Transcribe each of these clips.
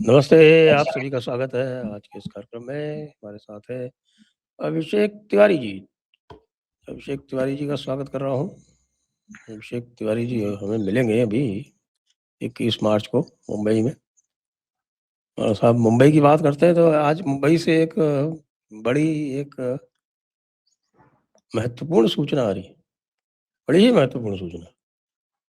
नमस्ते, आप सभी का स्वागत है आज के इस कार्यक्रम में। हमारे साथ है अभिषेक तिवारी जी। अभिषेक तिवारी जी का स्वागत कर रहा हूँ। अभिषेक तिवारी जी हमें मिलेंगे अभी 21 मार्च को मुंबई में। और साहब मुंबई की बात करते हैं तो आज मुंबई से एक बड़ी एक महत्वपूर्ण सूचना आ रही है, बड़ी ही महत्वपूर्ण सूचना।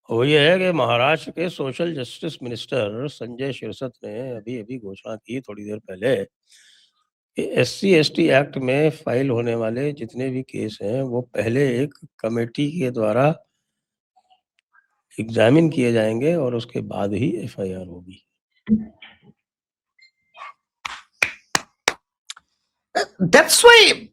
वो ये है कि महाराष्ट्र के social justice minister Sanjay Shirsat ने अभी-अभी घोषणा की थोड़ी देर पहले कि एससी/एसटी एक्ट में फाइल होने वाले जितने भी केस हैं वो पहले एक कमेटी के द्वारा एग्जामिन किए जाएंगे और उसके बाद ही एफआईआर होगी। That's why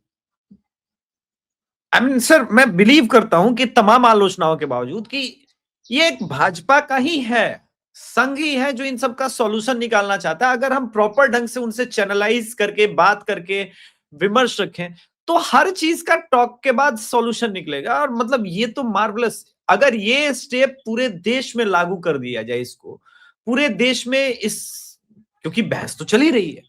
I mean, sir मैं बिलीव करता हूं कि तमाम आलोचनाओं के बावजूद कि ये एक भाजपा का ही है, संघ ही है जो इन सब का सॉल्यूशन निकालना चाहता है। अगर हम प्रॉपर ढंग से उनसे चैनलाइज करके बात करके विमर्श रखें तो हर चीज का टॉक के बाद सॉल्यूशन निकलेगा। और मतलब ये तो मार्वलस, अगर ये स्टेप पूरे देश में लागू कर दिया जाए, इसको पूरे देश में इस, क्योंकि बहस तो चल ही रही है,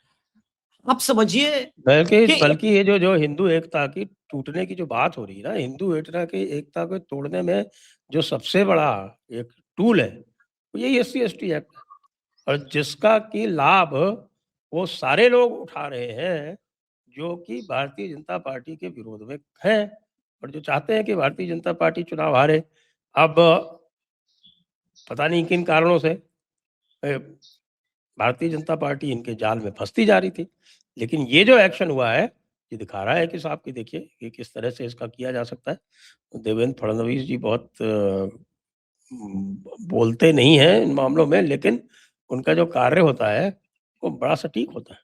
आप समझिए बल्कि कि बल्कि ये जो जो हिंदू एकता की टूटने की जो बात हो रही है ना, हिंदू एकता को तोड़ने में जो सबसे बड़ा एक टूल है वो यही एससी/एसटी एक्ट है। और जिसका की लाभ वो सारे लोग उठा रहे हैं जो कि भारतीय जनता पार्टी के विरोध में हैं और जो चाहते हैं कि भारतीय जनता पार्टी चुनाव हारे। अब पता नहीं किन कारणों से भारतीय जनता पार्टी इनके जाल में फंसती जा रही थी, लेकिन ये जो एक्शन हुआ है ये दिखा रहा है कि साहब कि देखिए कि किस तरह से इसका किया जा सकता है। देवेंद्र फडणवीस जी बहुत बोलते नहीं हैं इन मामलों में, लेकिन उनका जो कार्य होता है वो बड़ा सटीक होता है।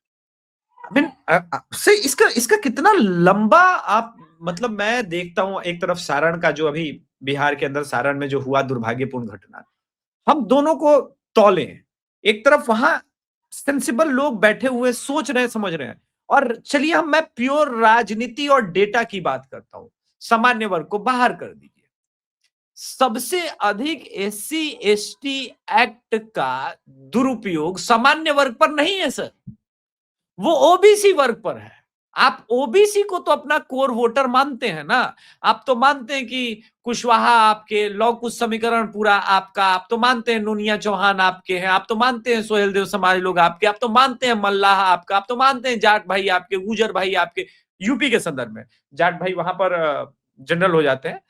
से इसका इसका कितना लंबा आप, मतलब मैं देखता हूं एक तरफ सारण का जो अभी बिहार के अंदर सारण में जो हुआ दुर्भाग्यपूर्ण घटना, हम दोनों को तौले हैं। एक तरफ वहां सेंसिबल लोग बैठे हुए सोच रहे हैं, समझ रहे हैं, और चलिए हम, मैं प्योर राजनीति और डेटा की बात करता हूं, सामान्य वर्ग को बाहर कर दीजिए। सबसे अधिक एससी एसटी एक्ट का दुरुपयोग सामान्य वर्ग पर नहीं है सर, वो ओबीसी वर्ग पर है। आप ओबीसी को तो अपना कोर वोटर मानते हैं ना, आप तो मानते हैं कि कुशवाहा आपके, लौ कुश समीकरण पूरा आपका, आप तो मानते हैं नूनिया चौहान आपके हैं, आप तो मानते हैं सोहेल देव समाज लोग आपके, आप तो मानते हैं मल्लाह आपका, आप तो मानते हैं जाट भाई आपके, गुजर भाई आपके। यूपी के संदर्भ में जाट भाई वहां पर जनरल हो जाते हैं,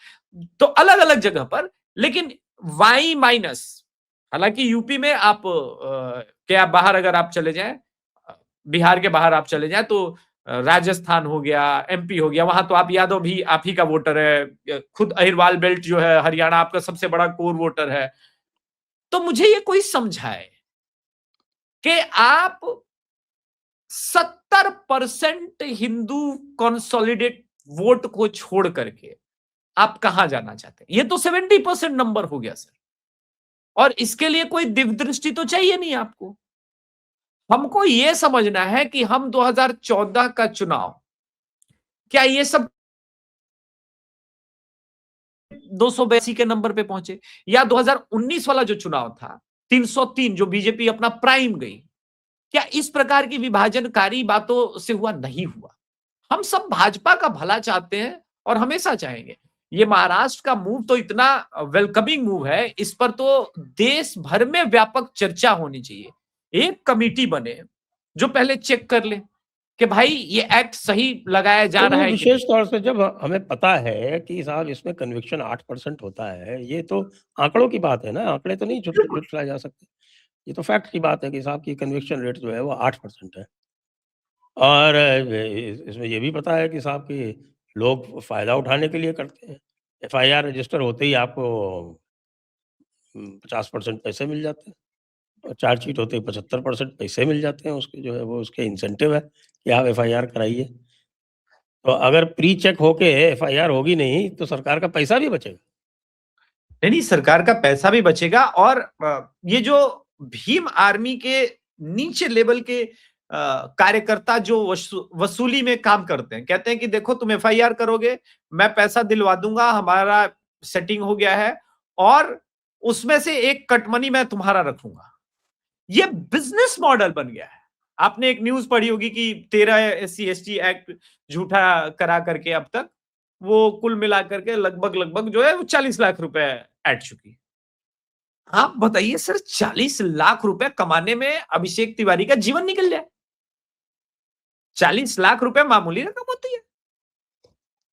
तो अलग अलग जगह पर। लेकिन वाई माइनस, हालांकि यूपी में आप क्या बाहर अगर आप चले जाएं, बिहार के बाहर आप चले जाएं तो राजस्थान हो गया, एमपी हो गया, वहां तो आप यादव भी आप ही का वोटर है, खुद अहिरवाल बेल्ट जो है हरियाणा आपका सबसे बड़ा कोर वोटर है। तो मुझे ये कोई समझाए कि आप 70% हिंदू कंसोलिडेट वोट को छोड़ करके आप कहां जाना चाहते हैं? ये तो 70% नंबर हो गया सर, और इसके लिए कोई दिव्य दृष्टि तो चाहिए नहीं आपको। हमको यह समझना है कि हम 2014 का चुनाव, क्या ये सब 282 के नंबर पे पहुंचे, या 2019 वाला जो चुनाव था 303 जो बीजेपी अपना प्राइम गई, क्या इस प्रकार की विभाजनकारी बातों से हुआ? नहीं हुआ। हम सब भाजपा का भला चाहते हैं और हमेशा चाहेंगे। ये महाराष्ट्र का मूव तो इतना वेलकमिंग मूव है, इस पर तो देश भर में व्यापक चर्चा होनी चाहिए। एक कमेटी बने जो पहले चेक कर ले कि भाई ये एक्ट सही लगाया जा रहा नहीं, है कि विशेष नहीं। तौर से जब हमें पता है कि साहब इसमें कन्विक्शन 8% होता है, ये तो आंकड़ों की बात है ना, आंकड़े तो नहीं झुठलाए जा सकते। ये तो फैक्ट की बात है कि साहब की कन्विक्शन रेट जो है वो 8% है। और इसमें ये भी पता है कि साहब कि लोग फ़ायदा उठाने के लिए करते हैं। एफआईआर रजिस्टर होते ही आपको 50% पैसे मिल जाते हैं और चार्जशीट होते ही 75% पैसे मिल जाते हैं। उसके जो है वो उसके इंसेंटिव है कि आप एफआईआर कराइए। तो अगर प्री चेक होके एफआईआर होगी नहीं तो सरकार का पैसा भी बचेगा। नहीं, सरकार का पैसा भी बचेगा, और ये जो भीम आर्मी के नीचे लेवल के कार्यकर्ता जो वसूली में काम करते हैं, कहते हैं कि देखो तुम एफआईआर करोगे, मैं पैसा दिलवा दूंगा, हमारा सेटिंग हो गया है, और उसमें से एक कटमनी मैं तुम्हारा रखूंगा। ये बिजनेस मॉडल बन गया है। आपने एक न्यूज पढ़ी होगी कि 13 SC/ST एक्ट झूठा करा करके अब तक वो कुल मिला करके लगभग जो है वो 40 लाख रुपए ऐड चुकी। आप बताइए सर, 40 लाख रुपए कमाने में अभिषेक तिवारी का जीवन निकल जाए। 40 लाख रुपए मामूली रकम होती है।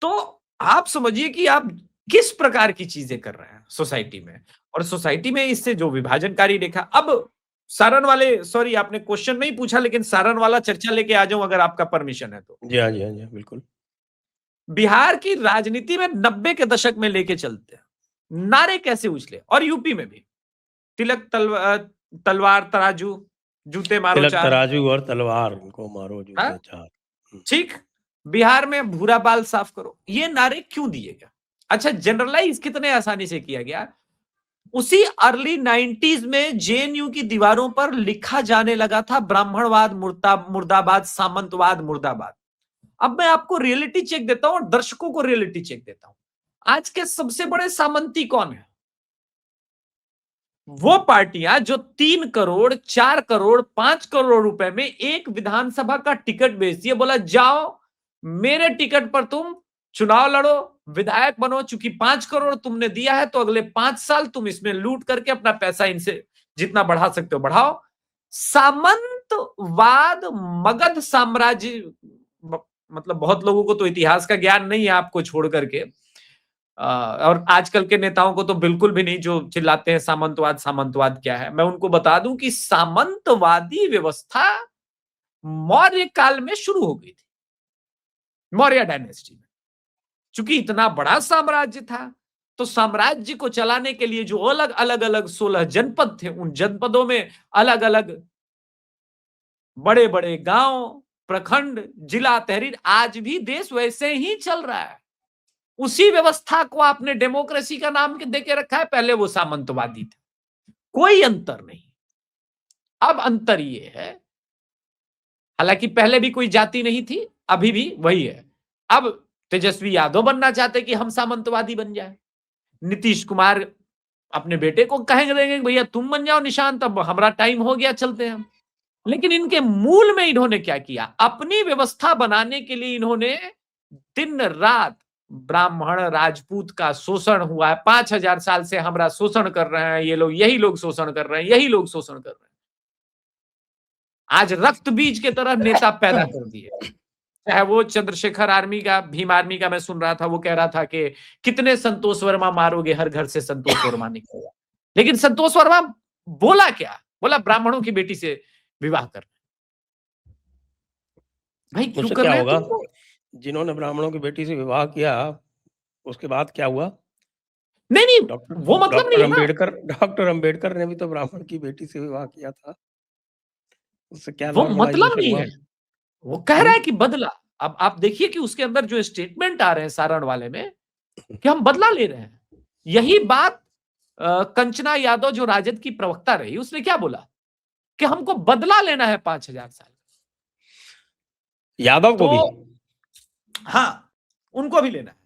तो आप समझिए कि आप किस प्रकार की चीजें कर रहे हैं सोसाइटी में, और सोसाइटी में इससे जो विभाजनकारी रेखा। अब सारण वाले, सॉरी आपने क्वेश्चन नहीं पूछा, लेकिन सारण वाला चर्चा लेके आ जाऊं अगर आपका परमिशन है तो। जी हाँ, जी हाँ, जी हाँ, बिल्कुल। बिहार की राजनीति में 90 के दशक में लेके चलते हैं, नारे कैसे उछले, और यूपी में भी तिलक तलवार तराजू, जूते मारो तिलक चार। तराजू और तलवार, इनको मारो हाँ? जूते चार। ठीक, बिहार में भूरा बाल साफ करो, ये नारे क्यों दिए गए? अच्छा, जनरलाइज कितने आसानी से किया गया। उसी अर्ली 90s में जेएनयू की दीवारों पर लिखा जाने लगा था ब्राह्मणवाद मुर्दाबाद, सामंतवाद मुर्दाबाद। अब मैं आपको रियलिटी चेक देता हूं और दर्शकों को रियलिटी चेक देता हूं। आज के सबसे बड़े सामंती कौन है? वो पार्टियां जो 3 करोड़, 4 करोड़, 5 करोड़ रुपए में एक विधानसभा का टिकट बेचती है। बोला जाओ मेरे टिकट पर तुम चुनाव लड़ो, विधायक बनो, चूंकि 5 करोड़ तुमने दिया है तो अगले 5 साल तुम इसमें लूट करके अपना पैसा इनसे जितना बढ़ा सकते हो बढ़ाओ। सामंतवाद, मगध साम्राज्य, मतलब बहुत लोगों को तो इतिहास का ज्ञान नहीं है आपको छोड़ करके, और आजकल के नेताओं को तो बिल्कुल भी नहीं, जो चिल्लाते हैं सामंतवाद सामंतवाद क्या है। मैं उनको बता दूं कि सामंतवादी व्यवस्था मौर्य काल में शुरू हो गई थी, मौर्य डायनेस्टी में। चूंकि इतना बड़ा साम्राज्य था तो साम्राज्य को चलाने के लिए जो अलग अलग 16 जनपद थे, उन जनपदों में अलग अलग बड़े बड़े गांव, प्रखंड, जिला, तहरीर, आज भी देश वैसे ही चल रहा है। उसी व्यवस्था को आपने डेमोक्रेसी का नाम दे के रखा है, पहले वो सामंतवादी था। कोई अंतर नहीं। अब अंतर ये है, हालांकि पहले भी कोई जाति नहीं थी, अभी भी वही है। अब तेजस्वी यादव बनना चाहते कि हम सामंतवादी बन जाए, नीतीश कुमार अपने बेटे को कहेंगे भैया तुम बन जाओ निशांत, अब हमारा टाइम हो गया, चलते हैं हम। लेकिन इनके मूल में इन्होंने क्या किया, अपनी व्यवस्था बनाने के लिए इन्होंने दिन रात ब्राह्मण राजपूत का शोषण हुआ है। 5000 साल से हमारा शोषण कर रहे हैं ये लोग, यही लोग शोषण कर रहे हैं, यही लोग शोषण कर रहे हैं। आज रक्त बीज के तरह नेता पैदा कर दिए। चाहे वो चंद्रशेखर आर्मी का, भीम आर्मी का मैं सुन रहा था, वो कह रहा था कि कितने संतोष वर्मा मारोगे, हर घर से संतोष वर्मा निकलेगा। लेकिन संतोष वर्मा बोला क्या? बोला ब्राह्मणों की बेटी से विवाह कर। भाई क्यों उससे कर क्या रहे हैं होगा? तुमको? जिन्होंने ब्राह्मणों की बेटी से विवाह किया, उसके बाद क्या हुआ? नहीं डॉक्टर वो मतलब नहीं है ना। डॉक्टर अंबेडकर ने भी तो ब्राह्मण की बेटी से विवाह किया था। उससे क्या वो मतलब नॉर्मलाइजेशन नहीं हुआ? है। वो कह रहा है कि बदला। अब आप देखिए कि उसके अंदर जो स्टेटमेंट आ रहे हैं सारण वाले में, कि हम बदला ले रहे हैं। यही बात कंचना यादव जो राजद की प्रवक्ता रही, उसने क्या बोला कि हमको बदला लेना है 5000 साल। यादव को तो भी? हाँ, उनको भी लेना है।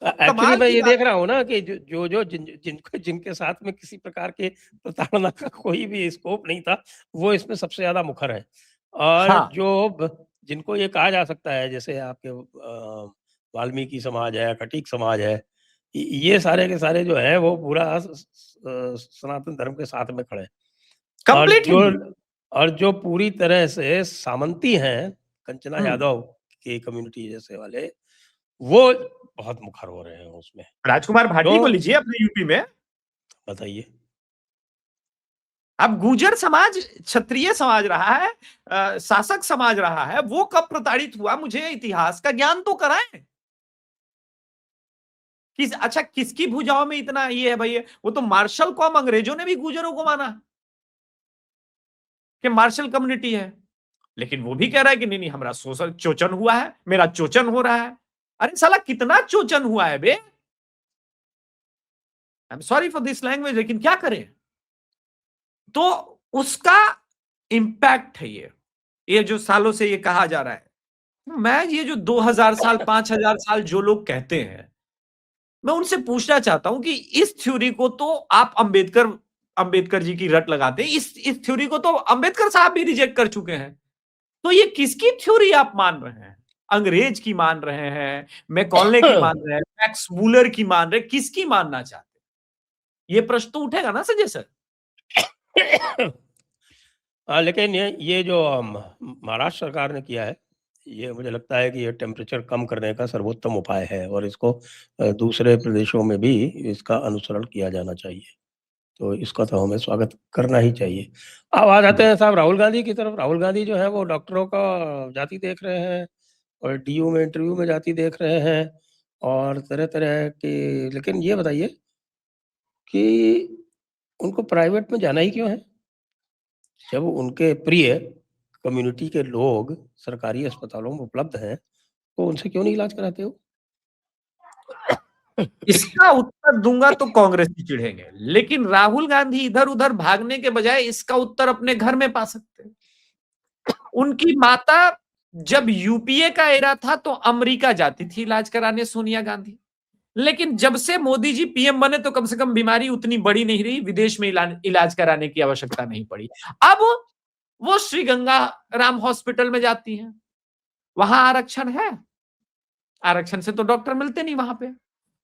एक्चुअली कमाल मैं की ये बात देख रहा हूँ ना कि जिनके साथ में किसी प्रकार के प्रताड़ना का कोई भी स्कोप नहीं था, वो इसमें सबसे ज्यादा मुखर है। और हाँ, जिनको ये कहा जा सकता है, जैसे आपके वाल्मीकि समाज है, कटीक समाज है, ये सारे के सारे जो है वो पूरा सनातन धर्म के साथ में खड़े हैं। और कंप्लीट जो हिंदू। और जो पूरी तरह से सामंती हैं, कंचना हम्म, यादव की कम्युनिटी जैसे वाले, वो बहुत मुखर हो रहे हैं उसमें। राजकुमार भाटी को तो लीजिए अपने यूपी में। बताइए। अब गुर्जर समाज क्षत्रिय समाज रहा है, शासक समाज रहा है, वो कब प्रताड़ित हुआ, मुझे इतिहास का ज्ञान तो कराएं। अच्छा किसकी भुजाओं में इतना ये है भाई? वो तो मार्शल कॉम, अंग्रेजों ने भी गुर्जरों को माना कि मार्शल कम्युनिटी है। लेकिन वो भी कह रहा है कि नहीं नहीं हमारा शोषण, चोचन हुआ है, मेरा चोचन हो रहा है। अरे साला कितना चोचन हुआ है बे। I am sorry for this language, लेकिन क्या करें। तो उसका इंपैक्ट है ये जो सालों से ये कहा जा रहा है। मैं ये जो 2000 साल 5000 साल जो लोग कहते हैं, मैं उनसे पूछना चाहता हूं कि इस थ्योरी को तो आप अंबेडकर अंबेडकर जी की रट लगाते हैं। इस थ्योरी को तो अंबेडकर साहब भी रिजेक्ट कर चुके हैं। तो ये किसकी थ्योरी आप मान रहे हैं? अंग्रेज की मान रहे हैं, मैकॉले की मान रहे हैं, मैक्स मूलर की मान रहे हैं, किसकी मानना चाहते हैं? ये प्रश्न तो उठेगा ना संजय सर। लेकिन ये जो महाराष्ट्र सरकार ने किया है, ये मुझे लगता है कि ये टेम्परेचर कम करने का सर्वोत्तम उपाय है और इसको दूसरे प्रदेशों में भी इसका अनुसरण किया जाना चाहिए। तो इसका तो हमें स्वागत करना ही चाहिए। अब आ जाते हैं साहब राहुल गांधी की तरफ। राहुल गांधी जो है वो डॉक्टरों का जाति देख रहे हैं और डीयू में इंटरव्यू में जाति देख रहे हैं और तरह-तरह के, लेकिन ये बताइए कि उनको प्राइवेट में जाना ही क्यों है? जब उनके प्रिय कम्युनिटी के लोग सरकारी अस्पतालों में उपलब्ध हैं, तो उनसे क्यों नहीं इलाज कराते हो? इसका उत्तर दूंगा तो कांग्रेस ही चिढ़ेंगे, लेकिन राहुल गांधी इधर उधर भागने के बजाय इसका उत्तर अपने घर में पा सकते हैं। उनकी माता जब यूपीए का एरा था तो अमेरिका जाती थी इलाज कराने सोनिया गांधी, लेकिन जब से मोदी जी पीएम बने तो कम से कम बीमारी उतनी बड़ी नहीं रही, विदेश में इलाज कराने की आवश्यकता नहीं पड़ी। अब वो श्री गंगा राम हॉस्पिटल में जाती हैं, वहां आरक्षण है, आरक्षण से तो डॉक्टर मिलते नहीं वहां पे,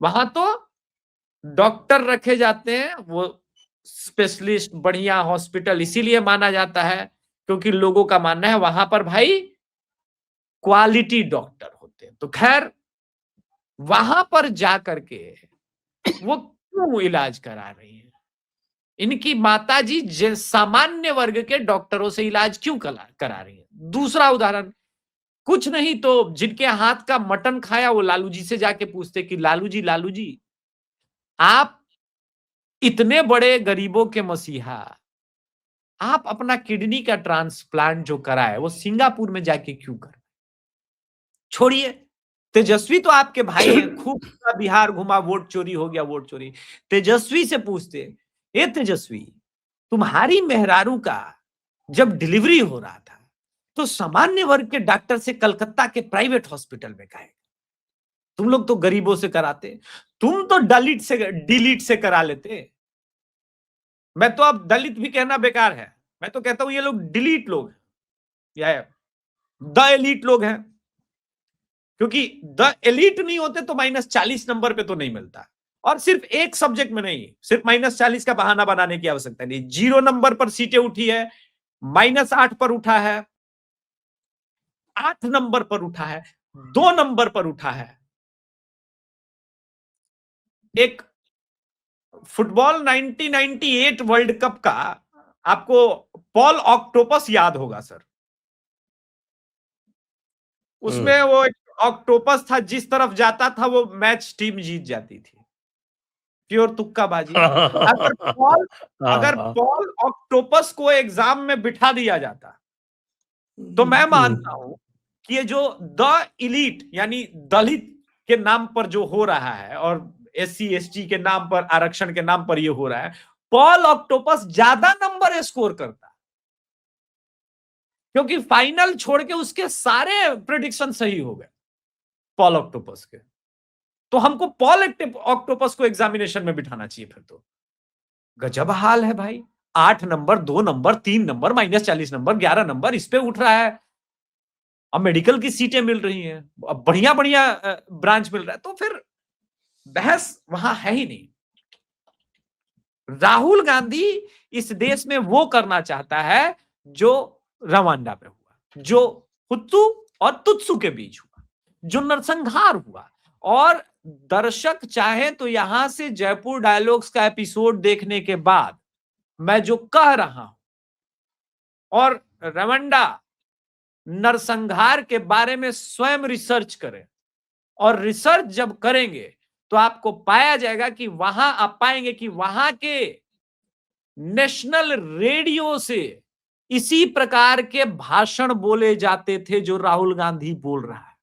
वहां तो डॉक्टर रखे जाते हैं, वो स्पेशलिस्ट बढ़िया हॉस्पिटल इसीलिए माना जाता है क्योंकि लोगों का मानना है वहां पर भाई क्वालिटी डॉक्टर होते हैं। तो खैर वहां पर जा करके वो क्यों इलाज करा रही है? इनकी माताजी सामान्य वर्ग के डॉक्टरों से इलाज क्यों करा रही है? दूसरा उदाहरण, कुछ नहीं तो जिनके हाथ का मटन खाया वो लालू जी से जाके पूछते कि लालू जी आप इतने बड़े गरीबों के मसीहा, आप अपना किडनी का ट्रांसप्लांट जो कराए वो सिंगापुर में जाके क्यों कर? छोड़िए, तेजस्वी तो आपके भाई हैं, खूब पूरा बिहार घुमा, वोट चोरी हो गया, वोट चोरी। तेजस्वी से पूछते, ए तेजस्वी, तुम्हारी मेहरारू का जब डिलीवरी हो रहा था तो सामान्य वर्ग के डॉक्टर से कलकत्ता के प्राइवेट हॉस्पिटल में गए, तुम लोग तो गरीबों से कराते, तुम तो डिलीट से करा लेते। मैं तो अब दलित भी कहना बेकार है, मैं तो कहता हूं ये लोग डिलीट लोग हैं या द एलीट लोग हैं, क्योंकि द एलीट नहीं होते तो -40 नंबर पे तो नहीं मिलता। और सिर्फ एक सब्जेक्ट में नहीं, सिर्फ -40 का बहाना बनाने की आवश्यकता नहीं। 0 नंबर पर सीटें उठी है, -8 पर उठा है, 8 नंबर पर उठा है, 2 नंबर पर उठा है। एक फुटबॉल 1998 वर्ल्ड कप का आपको पॉल ऑक्टोपस याद होगा सर, उसमें वो एक ऑक्टोपस था, जिस तरफ जाता था वो मैच टीम जीत जाती थी, प्योर तुक्काबाजी। अगर पॉल ऑक्टोपस को एग्जाम में बिठा दिया जाता तो मैं मानता हूं कि ये जो द इलीट यानी दलित के नाम पर जो हो रहा है और SC ST के नाम पर, आरक्षण के नाम पर ये हो रहा है, पॉल ऑक्टोपस ज्यादा नंबर स्कोर करता, क्योंकि फाइनल छोड़ के उसके सारे प्रेडिक्शन सही हो गए पॉल ऑक्टोपस के। तो हमको पॉल ऑक्टोपस को एग्जामिनेशन में बिठाना चाहिए फिर तो। गजब हाल है भाई, 8 number, 2 number, 3 number, -40 number, 11 number इस पे उठ रहा है। अब मेडिकल की सीटें मिल रही हैं, अब बढ़िया बढ़िया ब्रांच मिल रहा है, तो फिर बहस वहां है ही नहीं। राहुल गांधी इस देश में वो करना चाहता है जो रवांडा में हुआ, जो हुत्तू और तुत्सु के बीच हुआ, जो नरसंहार हुआ। और दर्शक चाहे तो यहां से जयपुर डायलॉग्स का एपिसोड देखने के बाद मैं जो कह रहा हूं और रवांडा नरसंहार के बारे में स्वयं रिसर्च करें, और रिसर्च जब करेंगे तो आपको पाया जाएगा कि वहां आप पाएंगे कि वहां के नेशनल रेडियो से इसी प्रकार के भाषण बोले जाते थे जो राहुल गांधी बोल रहा है।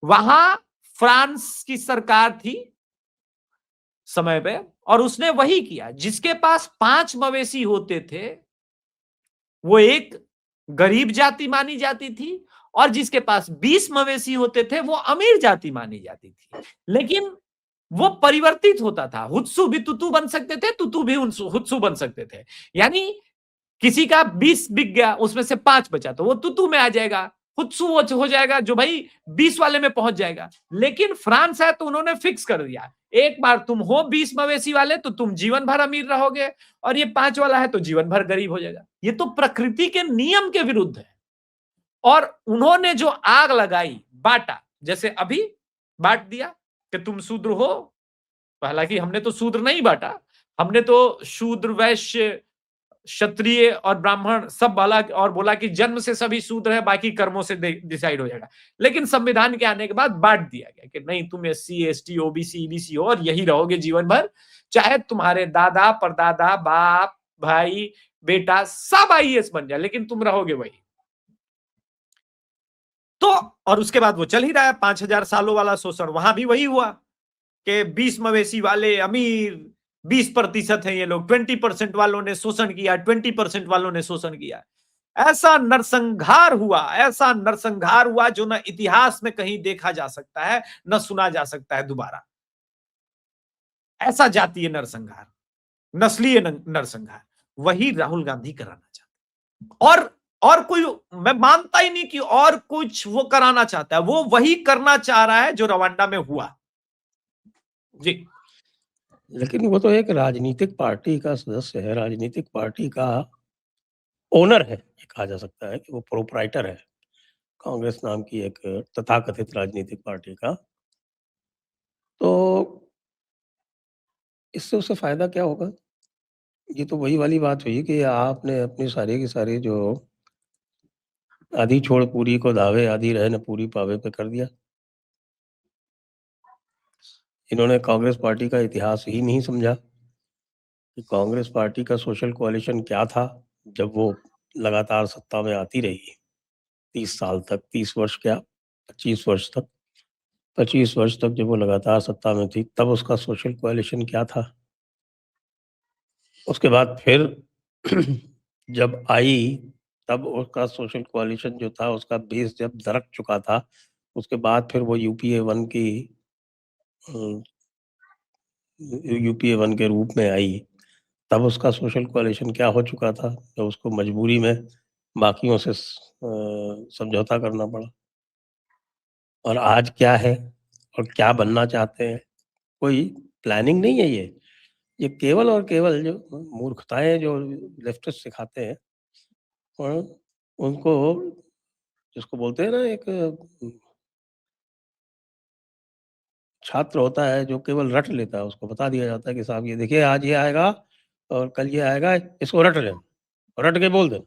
वहां फ्रांस की सरकार थी समय पे, और उसने वही किया। जिसके पास 5 मवेशी होते थे वो एक गरीब जाति मानी जाती थी, और जिसके पास 20 मवेशी होते थे वो अमीर जाति मानी जाती थी। लेकिन वो परिवर्तित होता था। हुत्सु भी तुतु बन सकते थे, तुतु भी हुत्सु बन सकते थे। यानी किसी का 20 बिक गया, उसमें से 5 बचा तो वो तुतु में आ जाएगा, हुत्सु वो हो जाएगा जो भाई 20 वाले में पहुंच जाएगा। लेकिन फ्रांस है तो उन्होंने फिक्स कर दिया, एक बार तुम हो 20 मवेशी वाले तो तुम जीवन भर अमीर रहोगे, और ये 5 वाला है तो जीवन भर गरीब हो जाएगा। ये तो प्रकृति के नियम के विरुद्ध है। और उन्होंने जो आग लगाई, बांटा, जैसे अभी बांट दिया कि तुम शूद्र हो। हालांकि हमने तो शूद्र नहीं बांटा, हमने तो शूद्र, वैश्य, क्षत्रिय और ब्राह्मण सब वाला, और बोला कि जन्म से सभी शूद्र है, बाकी कर्मों से डिसाइड हो जाएगा। लेकिन संविधान के आने के बाद बांट दिया गया कि नहीं, तुम एससी, एसटी, ओबीसी, ईबीसी हो और यही रहोगे जीवन भर, चाहे तुम्हारे दादा, परदादा, बाप, भाई, बेटा सब आईएएस बन जाए, लेकिन तुम रहोगे वही। तो और उसके बाद वो चल ही रहा है 5000 सालों वाला शोषण। वहां भी वही हुआ कि 20 मवेशी वाले अमीर, 20% है ये लोग, 20% वालों ने शोषण किया, 20% वालों ने शोषण किया। ऐसा नरसंहार हुआ, ऐसा नरसंहार हुआ जो न इतिहास में कहीं देखा जा सकता है, न सुना जा सकता है दोबारा। ऐसा जातीय नरसंहार, नस्लीय नरसंहार, वही राहुल गांधी कराना चाहते। और कोई, मैं मानता ही नहीं कि और कुछ वो कराना चाहता है, वो वही करना चाह रहा है जो रवांडा में हुआ। जी। लेकिन वो तो एक राजनीतिक पार्टी का सदस्य है, राजनीतिक पार्टी का ओनर है, ये कहा जा सकता है कि वो प्रोप्राइटर है कांग्रेस नाम की एक तथाकथित राजनीतिक पार्टी का। तो इससे उसे फायदा क्या होगा? ये तो वही वाली बात हुई कि आपने अपनी सारी की सारी जो आधी छोड़ पूरी को दावे, आधी रहे न पूरी पावे पे कर दिया। इन्होंने कांग्रेस पार्टी का इतिहास ही नहीं समझा कि कांग्रेस पार्टी का सोशल कोalition क्या था जब वो लगातार सत्ता में आती रही 30 साल तक, 30 वर्ष क्या 25 वर्ष तक, 25 वर्ष तक जब वो लगातार सत्ता में थी, तब उसका सोशल कोalition क्या था। उसके बाद फिर जब आई, तब उसका सोशल कोalition जो था, उसका बेस जब दरक चुका था, उसके बाद फिर वो यूपीए 1 की यूपीए 1 के रूप में आई, तब उसका सोशल कोalition क्या हो चुका था, तो उसको मजबूरी में बाकियों से समझौता करना पड़ा। और आज क्या है और क्या बनना चाहते हैं, कोई प्लानिंग नहीं है ये। ये केवल और केवल जो मूर्खताएँ जो लेफ्टिस्ट सिखाते हैं, और उनको, जिसको बोलते हैं ना, एक छात्र होता है जो केवल रट लेता है, उसको बता दिया जाता है कि साहब ये देखिए आज ये आएगा और कल ये आएगा, इसको रट लेना, रट के बोल देना,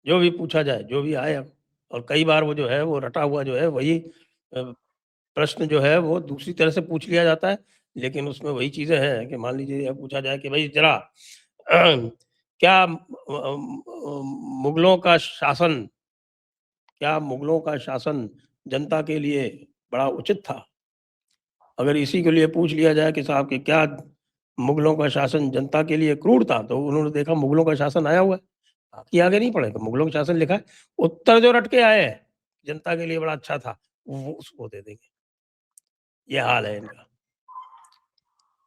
जो भी पूछा जाए, जो भी आए। और कई बार वो जो है वो रटा हुआ जो है वही प्रश्न जो है वो दूसरी तरह से पूछ लिया जाता है, लेकिन उसमें वही चीज़ें हैं कि मान लीजिए अब पूछा जाए कि भाई ज़रा क्या मुगलों का शासन, क्या मुगलों का शासन जनता के लिए बड़ा उचित था? अगर इसी के लिए पूछ लिया जाए कि साहब कि क्या मुगलों का शासन जनता के लिए क्रूर था, तो उन्होंने देखा मुगलों का शासन आया हुआ है, बाकी आगे नहीं पढ़े, तो मुगलों का शासन लिखा है, उत्तर जो रट के आए हैं, जनता के लिए बड़ा अच्छा था, वो उसको दे देंगे। ये हाल है इनका।